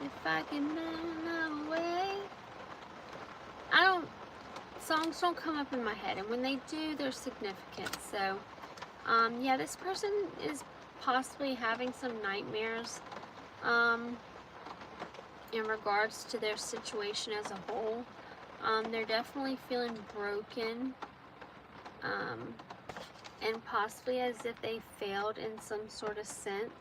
S1: if I could run away. Songs don't come up in my head, and when they do, they're significant. So, yeah, this person is possibly having some nightmares, in regards to their situation as a whole. They're definitely feeling broken, and possibly as if they failed in some sort of sense.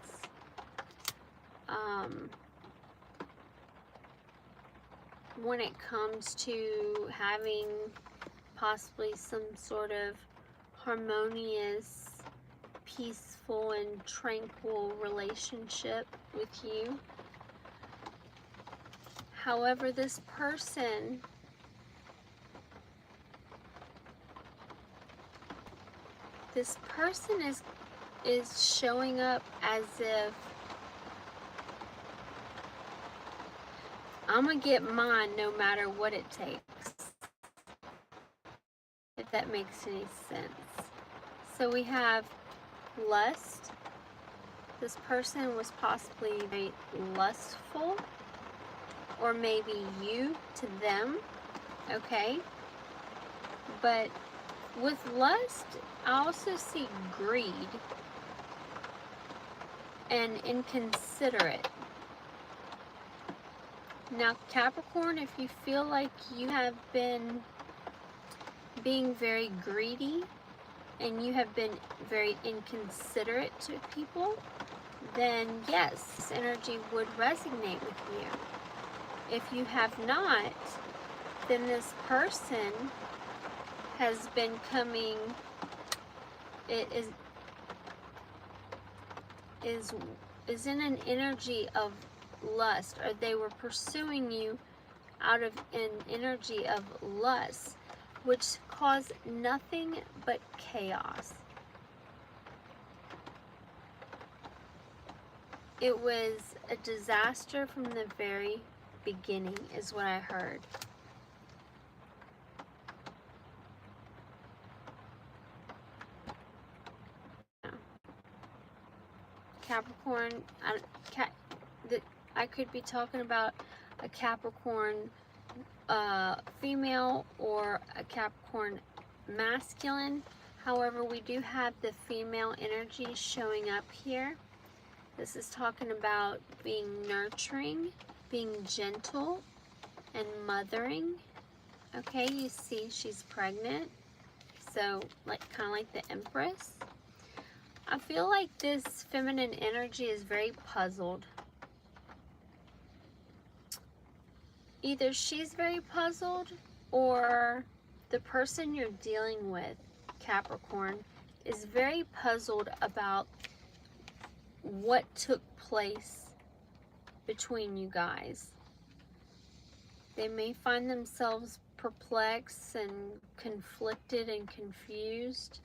S1: When it comes to having possibly some sort of harmonious, peaceful, and tranquil relationship with you. However, this person is showing up as if I'm gonna get mine no matter what it takes, if that makes any sense. So we have lust. This person was possibly very lustful, or maybe you to them, okay? But with lust, I also see greed and inconsiderate. Now, Capricorn, if you feel like you have been being very greedy and you have been very inconsiderate to people, then yes, this energy would resonate with you. If you have not, then this person has been coming, it is in an energy of lust, or they were pursuing you out of an energy of lust, which caused nothing but chaos. It was a disaster from the very beginning, is what I heard. Capricorn, I could be talking about a Capricorn female or a Capricorn masculine. However, we do have the female energy showing up here. This is talking about being nurturing, being gentle, and mothering. Okay, you see she's pregnant, so kind of like the Empress. I feel like this feminine energy is very puzzled. Either she's very puzzled, or the person you're dealing with, Capricorn, is very puzzled about what took place between you guys. They may find themselves perplexed and conflicted and confused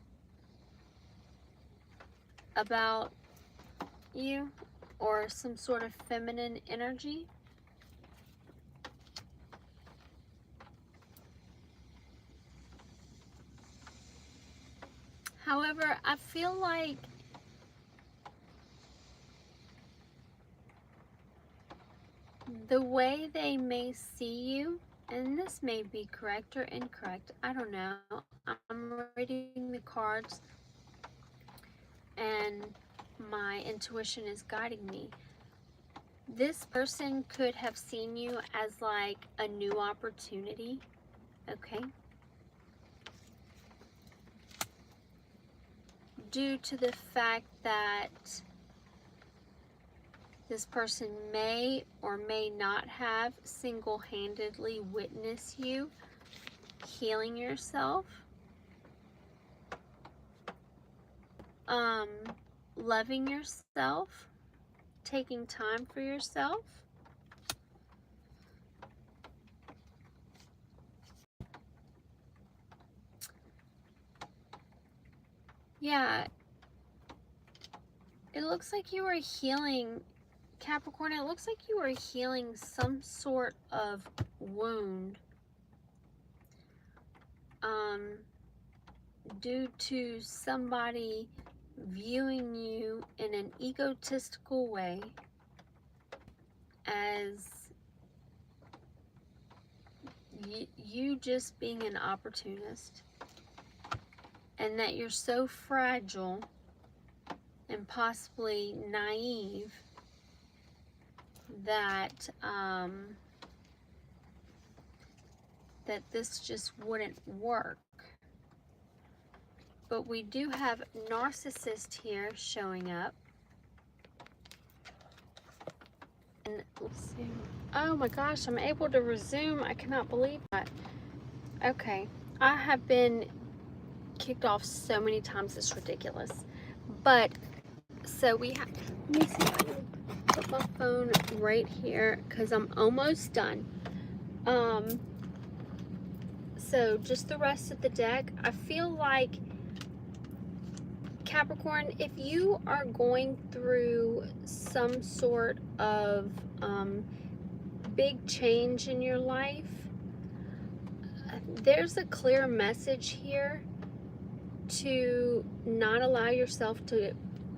S1: about you or some sort of feminine energy. However, I feel like the way they may see you, and this may be correct or incorrect, I don't know. I'm reading the cards and my intuition is guiding me. This person could have seen you as like a new opportunity, okay? Due to the fact that this person may or may not have single-handedly witnessed you healing yourself. um, loving yourself, taking time for yourself. Yeah, it looks like you are healing, Capricorn. It looks like you are healing some sort of wound due to somebody viewing you in an egotistical way as you just being an opportunist, and that you're so fragile and possibly naive that that this just wouldn't work. But we do have narcissist here showing up. And let's see. Oh my gosh, I'm able to resume. I cannot believe that. Okay, I have been kicked off so many times, it's ridiculous. But so we have, let me see if I can put my phone right here because I'm almost done. So just the rest of the deck, I feel like, Capricorn, if you are going through some sort of big change in your life, there's a clear message here to not allow yourself to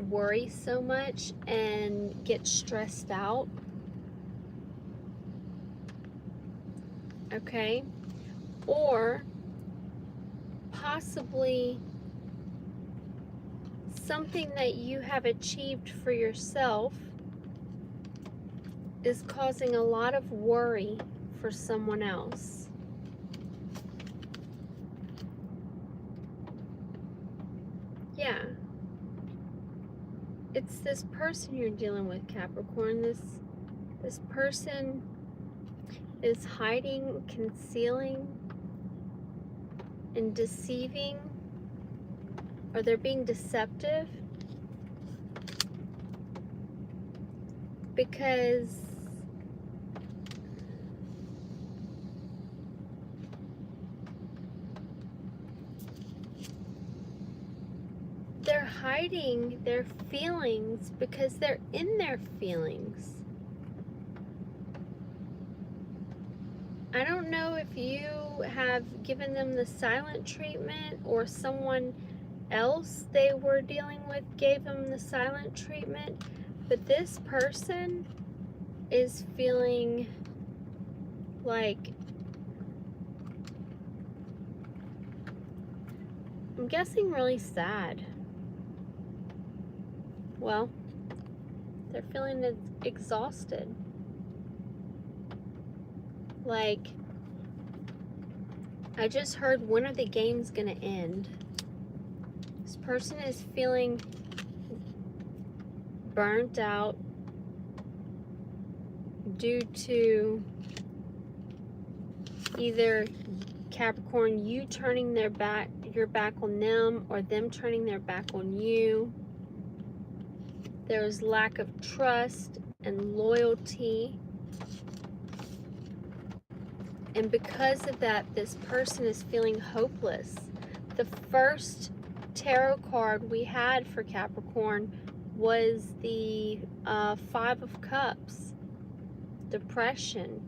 S1: worry so much and get stressed out. Okay? Or possibly something that you have achieved for yourself is causing a lot of worry for someone else. Yeah. It's this person you're dealing with, Capricorn. This person is hiding, concealing, and deceiving, or they're being deceptive because they're hiding their feelings because they're in their feelings. I don't know if you have given them the silent treatment or someone else they were dealing with gave them the silent treatment, but this person is feeling like, I'm guessing really sad. Well, they're feeling exhausted. Like, I just heard, when are the games gonna end? This person is feeling burnt out due to either, Capricorn, you turning your back on them, or them turning their back on you. There's lack of trust and loyalty. And because of that, this person is feeling hopeless. The first tarot card we had for Capricorn was the Five of Cups, depression.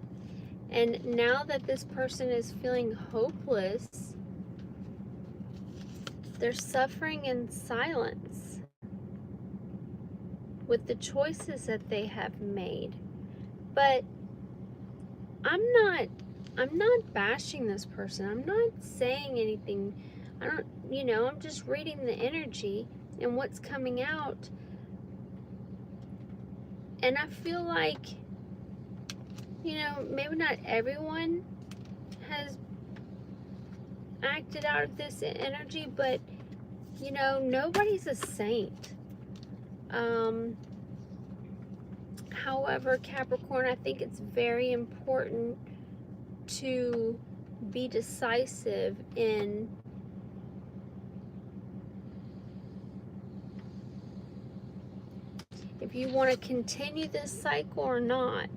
S1: And now that this person is feeling hopeless, they're suffering in silence with the choices that they have made. But I'm not bashing this person. I'm not saying anything. I'm just reading the energy and what's coming out. And I feel like, maybe not everyone has acted out of this energy, but, nobody's a saint. However, Capricorn, I think it's very important to be decisive in if you want to continue this cycle or not.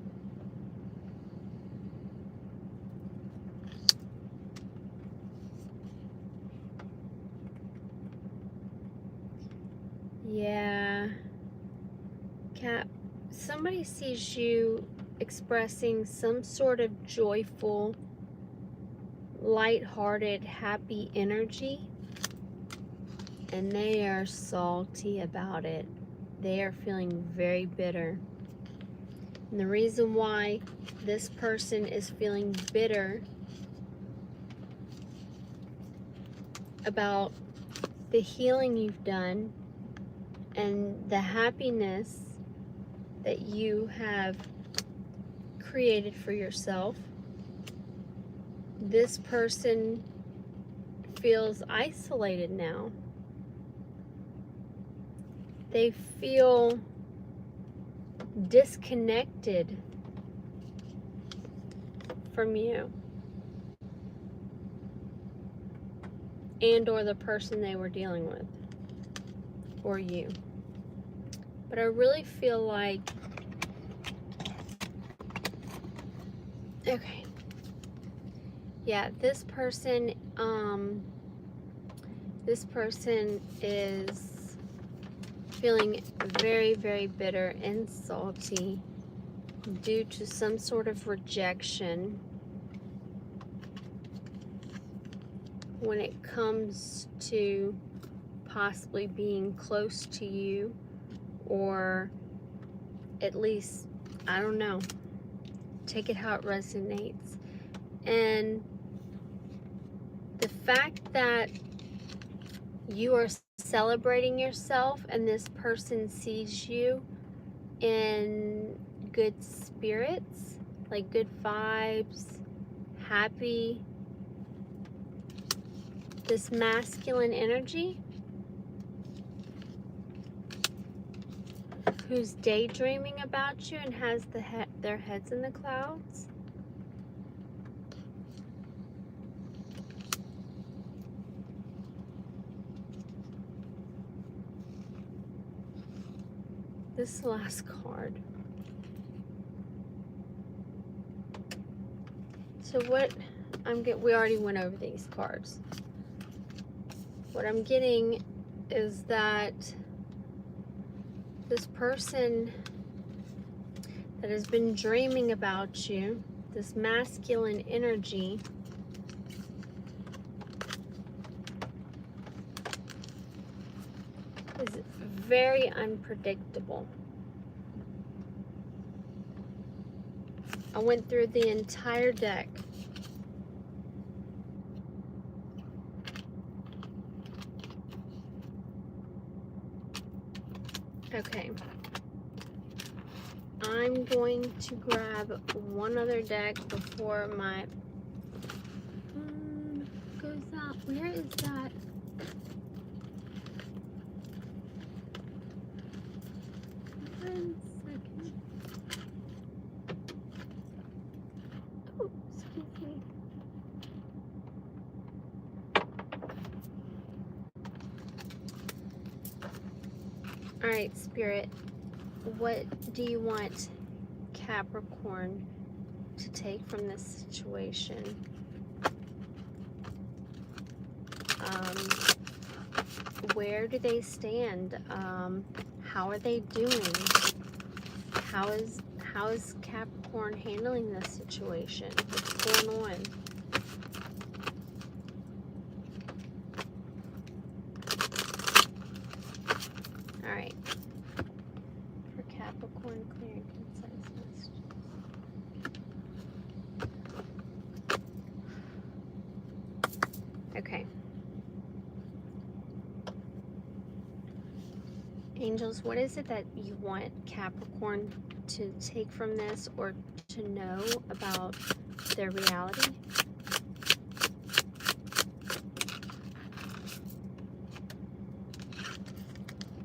S1: Yeah, Cap, somebody sees you expressing some sort of joyful, lighthearted, happy energy, and they are salty about it. They are feeling very bitter. And the reason why this person is feeling bitter about the healing you've done and the happiness that you have created for yourself, this person feels isolated now. They feel disconnected from you and or the person they were dealing with, or you. But I really feel like, okay, yeah, this person is feeling very, very bitter and salty due to some sort of rejection when it comes to possibly being close to you, or at least, I don't know, take it how it resonates. And the fact that you are celebrating yourself and this person sees you in good spirits, like good vibes, happy, this masculine energy, who's daydreaming about you and has their heads in the clouds. This last card. So what I'm getting, we already went over these cards. What I'm getting is that this person that has been dreaming about you, this masculine energy, is very unpredictable. I went through the entire deck. Okay. I'm going to grab one other deck before my goes out. Where is that? One second. Oh, excuse me. All right, Spirit. What do you want Capricorn to take from this situation? Where do they stand? How are they doing? How is Capricorn handling this situation? What's going on? All right. For Capricorn, clear and concise message. Okay. Angels, what is it that you want Capricorn to take from this or to know about their reality?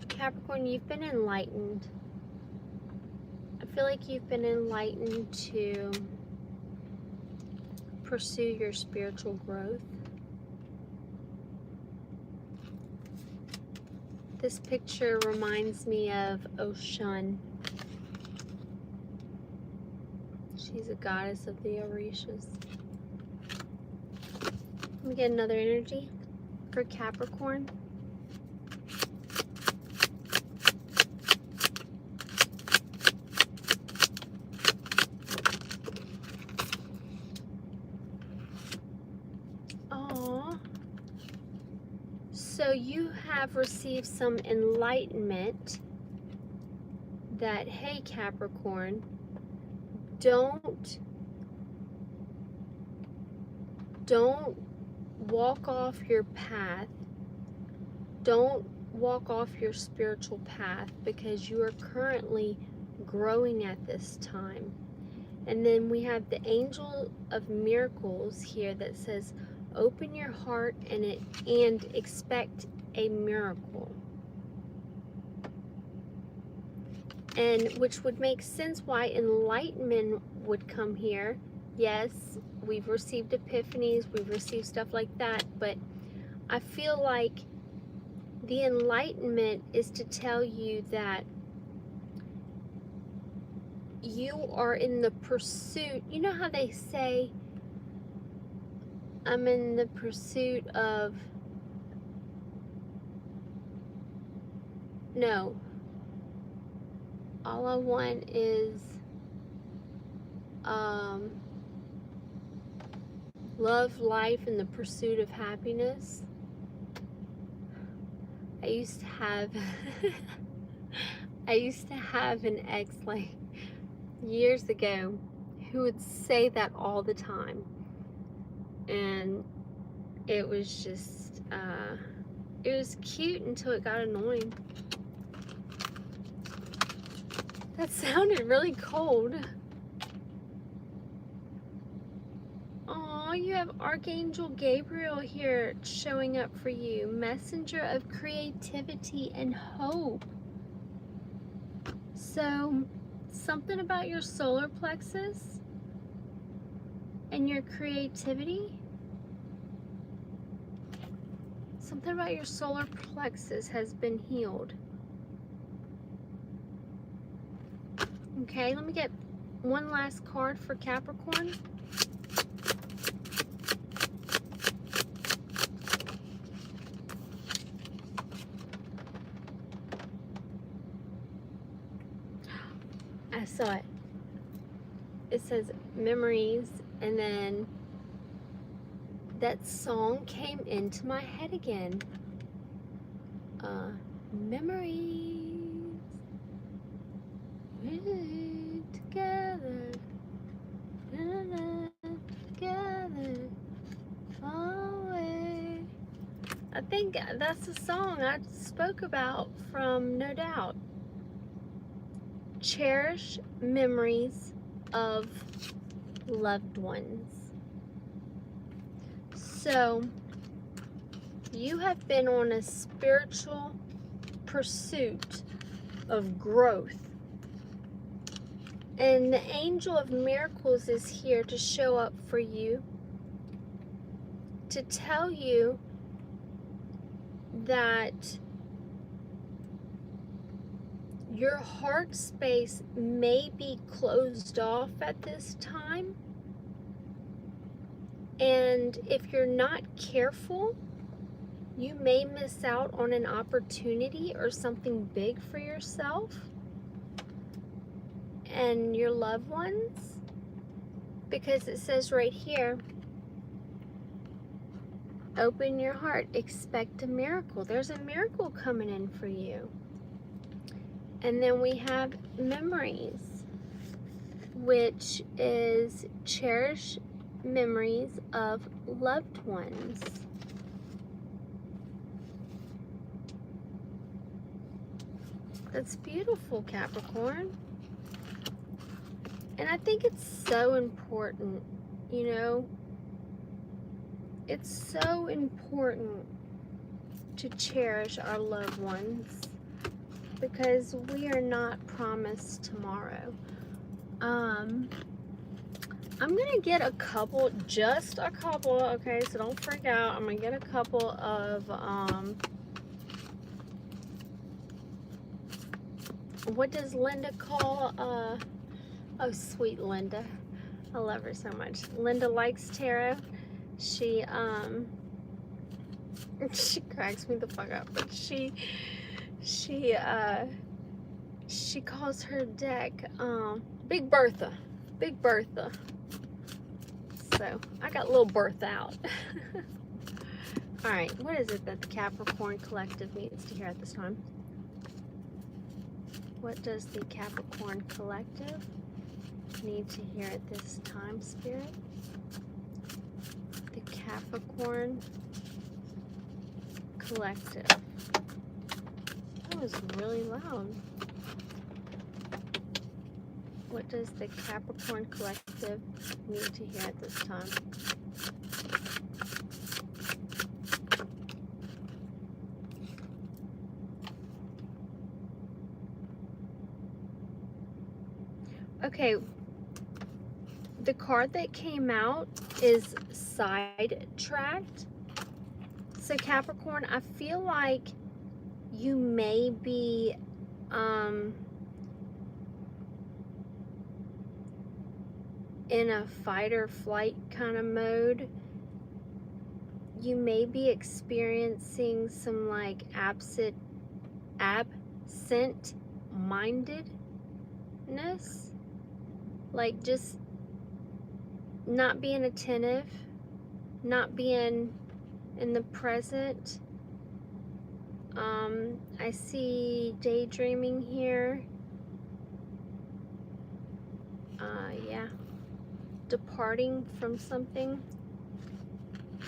S1: Capricorn, you've been enlightened. I feel like you've been enlightened to pursue your spiritual growth. This picture reminds me of Oshun. She's a goddess of the Orishas. Let me get another energy for Capricorn. So you have received some enlightenment that, hey Capricorn, don't walk off your path. Don't walk off your spiritual path because you are currently growing at this time. And then we have the angel of miracles here that says, open your heart and expect a miracle. And which would make sense why enlightenment would come here. Yes, we've received epiphanies, we've received stuff like that, but I feel like the enlightenment is to tell you that you are in the pursuit. You know how they say, I'm in the pursuit of, no, all I want is love, life, and the pursuit of happiness. I used to have I used to have an ex like years ago who would say that all the time. And it was just, it was cute until it got annoying. That sounded really cold. Oh, you have Archangel Gabriel here showing up for you. Messenger of creativity and hope. So, something about your solar plexus and your creativity. Something about your solar plexus has been healed. Okay, let me get one last card for Capricorn. I saw it. It says memories, and then that song came into my head again. Memories, we're together, together, always. I think that's the song I spoke about from No Doubt. Cherish memories of loved ones. So, you have been on a spiritual pursuit of growth. And the angel of miracles is here to show up for you, to tell you that your heart space may be closed off at this time. And if you're not careful, you may miss out on an opportunity or something big for yourself and your loved ones. Because it says right here, open your heart, expect a miracle. There's a miracle coming in for you. And then we have memories, which is cherish memories of loved ones. That's beautiful, Capricorn. And I think it's so important, you know, it's so important to cherish our loved ones because we are not promised tomorrow. I'm gonna get a couple, just a couple, okay, so don't freak out. I'm gonna get a couple of what does Linda call, oh, sweet Linda. I love her so much. Linda likes tarot. She, she cracks me the fuck up, but she calls her deck, Big Bertha. Big Bertha. So, I got little Bertha out. Alright, what is it that the Capricorn Collective needs to hear at this time? What does the Capricorn Collective need to hear at this time, Spirit? The Capricorn Collective. That was really loud. What does the Capricorn Collective need to hear at this time? Okay, the card that came out is sidetracked. So Capricorn, I feel like you may be in a fight or flight kind of mode. You may be experiencing some like absent mindedness, like just not being attentive, not being in the present. I see daydreaming here. Yeah, departing from something.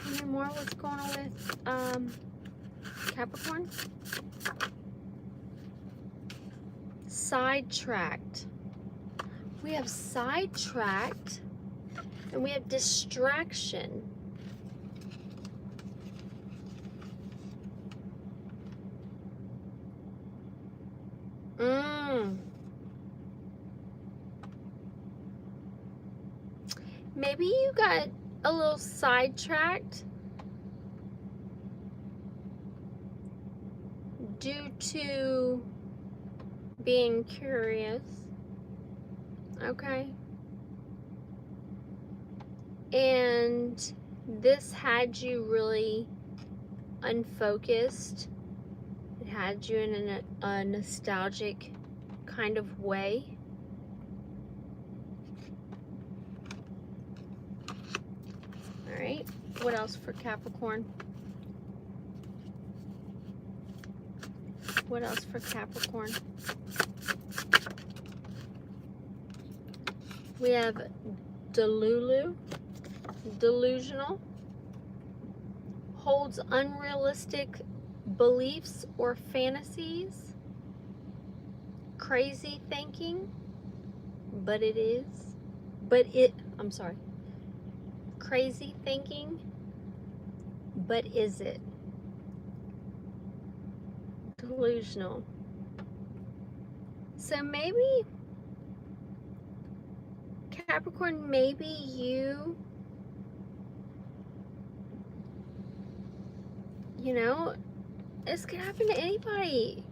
S1: Tell me more what's going on with Capricorn. Sidetracked. We have sidetracked and we have distraction. Maybe you got a little sidetracked due to being curious. Okay. And this had you really unfocused. It had you in a nostalgic kind of way. All right. What else for Capricorn? What else for Capricorn? We have delusional, holds unrealistic beliefs or fantasies, crazy thinking, crazy thinking, but is it? Delusional. So maybe Capricorn, maybe you know, this could happen to anybody.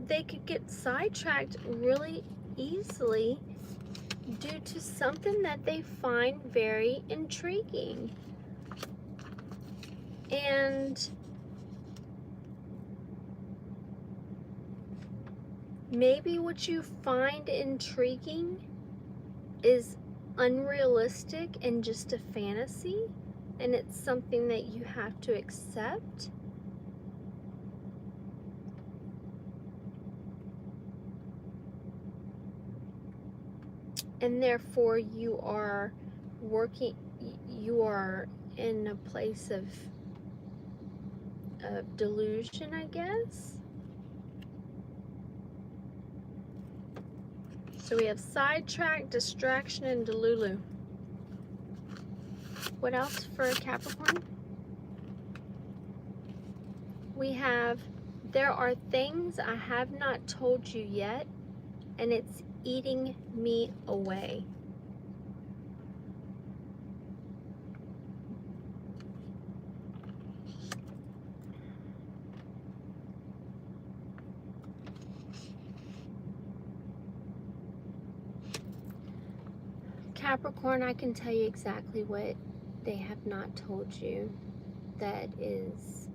S1: They could get sidetracked really easily due to something that they find very intriguing. And maybe what you find intriguing is unrealistic and just a fantasy, and it's something that you have to accept. And therefore you are in a place of delusion, I guess. So we have sidetrack, distraction, and delulu. What else for Capricorn? We have, there are things I have not told you yet, and it's eating me away. Capricorn, I can tell you exactly what they have not told you that is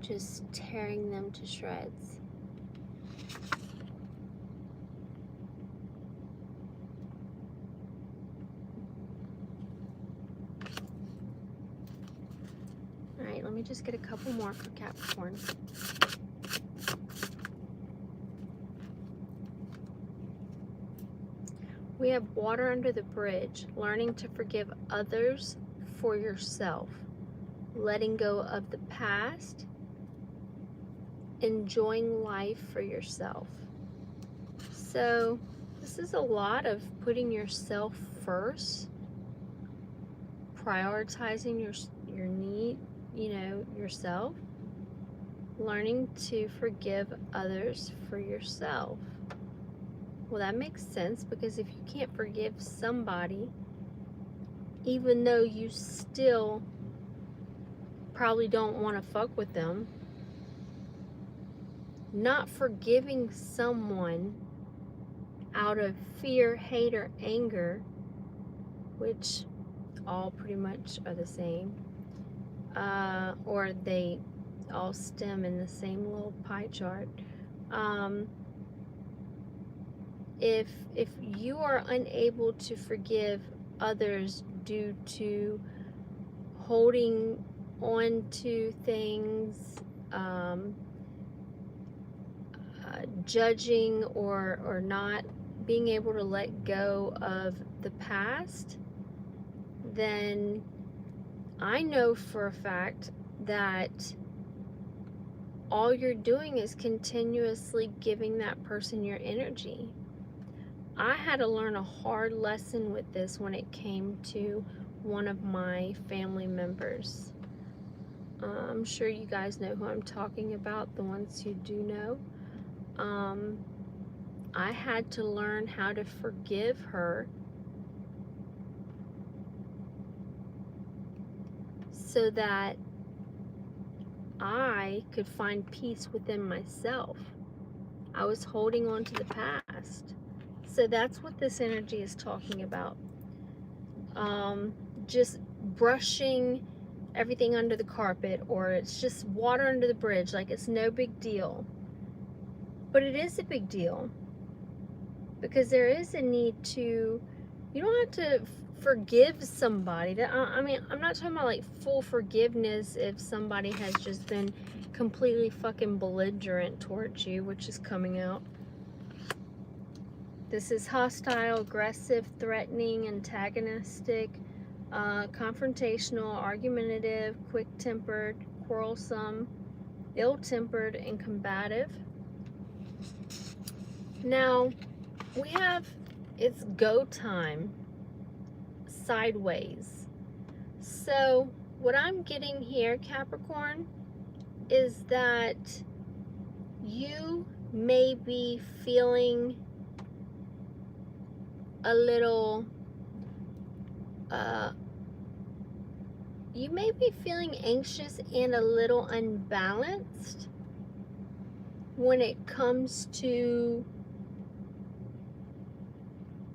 S1: just tearing them to shreds. All right, let me just get a couple more for Capricorn. We have water under the bridge, learning to forgive others for yourself, letting go of the past, enjoying life for yourself. So this is a lot of putting yourself first, prioritizing your need, yourself, learning to forgive others for yourself. Well, that makes sense, because if you can't forgive somebody, even though you still probably don't want to fuck with them, not forgiving someone out of fear, hate, or anger, which all pretty much are the same, or they all stem in the same little pie chart. If you are unable to forgive others due to holding on to things, judging, or not being able to let go of the past, then I know for a fact that all you're doing is continuously giving that person your energy. I had to learn a hard lesson with this when it came to one of my family members. I'm sure you guys know who I'm talking about, the ones who do know. I had to learn how to forgive her so that I could find peace within myself. I was holding on to the past. So that's what this energy is talking about. Just brushing everything under the carpet, or it's just water under the bridge, like it's no big deal. But it is a big deal, because there is a need to, you don't have to forgive somebody. I mean, I'm not talking about like full forgiveness if somebody has just been completely fucking belligerent towards you, which is coming out. This is hostile, aggressive, threatening, antagonistic, confrontational, argumentative, quick-tempered, quarrelsome, ill-tempered, and combative. Now, we have, it's go time, sideways. So, what I'm getting here, Capricorn, is that you may be feeling a little, you may be feeling anxious and a little unbalanced when it comes to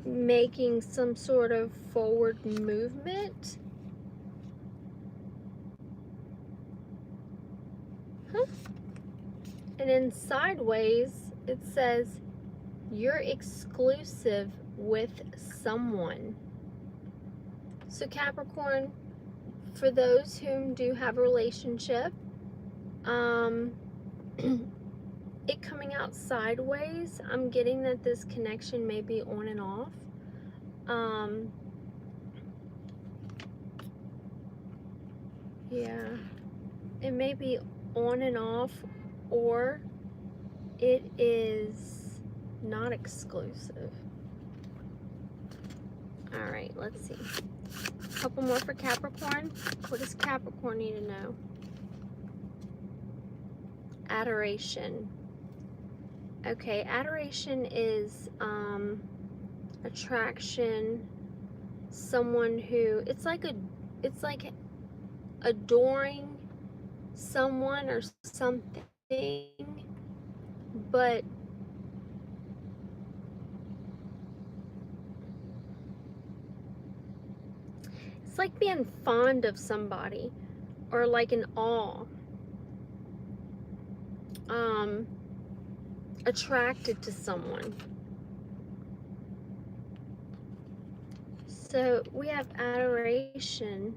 S1: making some sort of forward movement. And then sideways, it says you're exclusive with someone. So Capricorn, for those whom do have a relationship, it coming out sideways, I'm getting that this connection may be on and off. Yeah, it may be on and off, or it is not exclusive. All right, let's see. A couple more for Capricorn. What does Capricorn need to know? Adoration. Okay, adoration is attraction, someone who, it's like adoring someone or something, but It's like being fond of somebody or like in awe. Attracted to someone. So we have adoration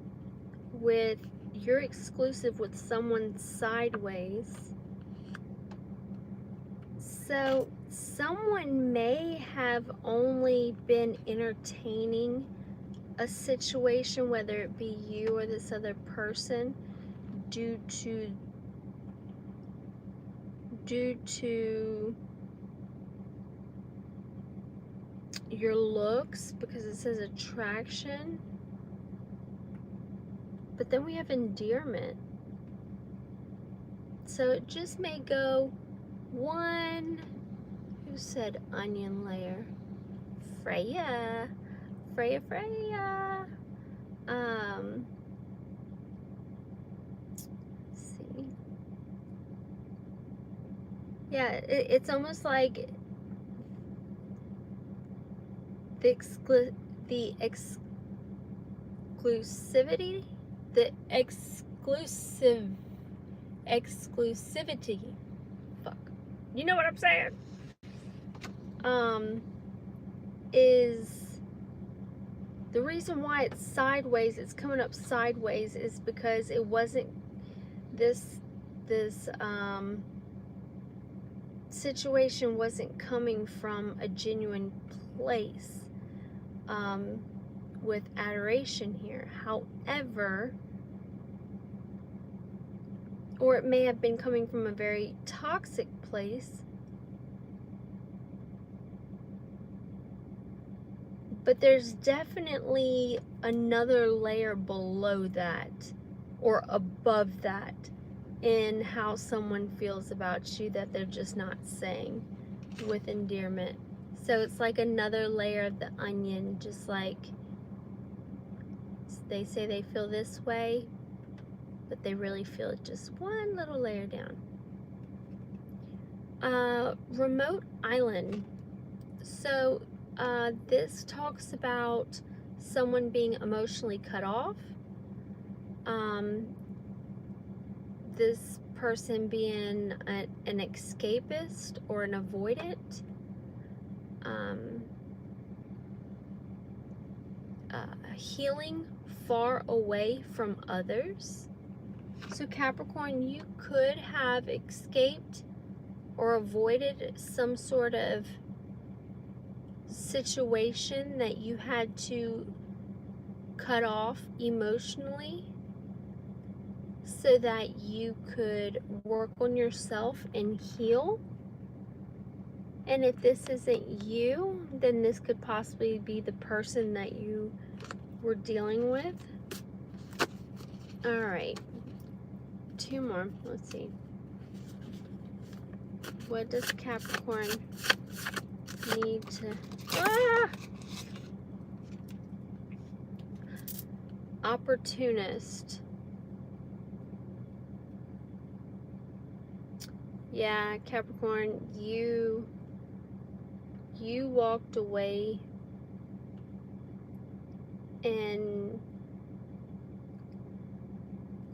S1: with you're exclusive with someone sideways. So someone may have only been entertaining a situation, whether it be you or this other person, due to your looks, because it says attraction. But then we have endearment. So it just may go one, who said onion layer? Freya. Freya. Let's see. Yeah, it's almost like the exclusivity, exclusivity. Fuck. You know what I'm saying? Is the reason why it's sideways, it's coming up sideways, is because it wasn't this situation wasn't coming from a genuine place with adoration here. However, or it may have been coming from a very toxic place, but there's definitely another layer below that or above that in how someone feels about you that they're just not saying with endearment. So it's like another layer of the onion, just like they say they feel this way, but they really feel it just one little layer down. Remote island. So this talks about someone being emotionally cut off. This person being an escapist or an avoidant. Healing far away from others. So Capricorn, you could have escaped or avoided some sort of situation that you had to cut off emotionally so that you could work on yourself and heal. And if this isn't you, then this could possibly be the person that you were dealing with. All right, two more. Let's see. What does Capricorn need to... Opportunist. Yeah, Capricorn, you walked away and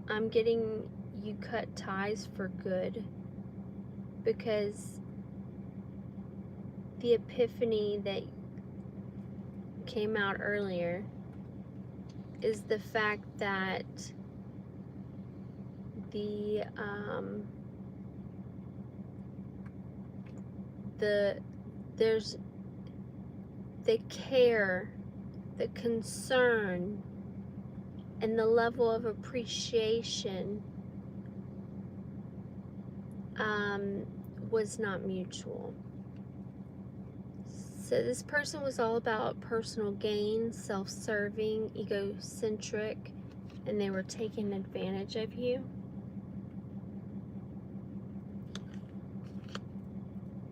S1: I'm getting you cut ties for good, because the epiphany that came out earlier is the fact that there's the care, the concern, and the level of appreciation was not mutual. So this person was all about personal gain, self-serving, egocentric, and they were taking advantage of you.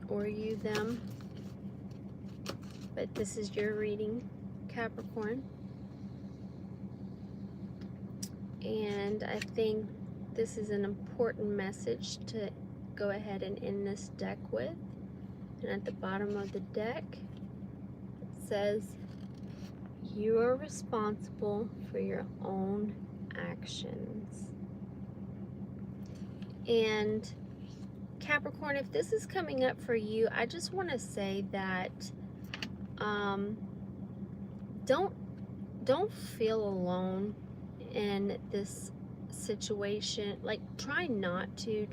S1: Or you, them. But this is your reading, Capricorn. And I think this is an important message to go ahead and end this deck with. And at the bottom of the deck, it says, You are responsible for your own actions. And Capricorn, if this is coming up for you, I just want to say that don't feel alone in this situation. Like, try not to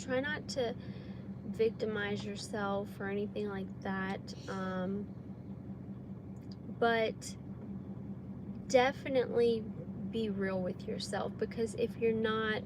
S1: victimize yourself or anything like that. But definitely be real with yourself, because if you're not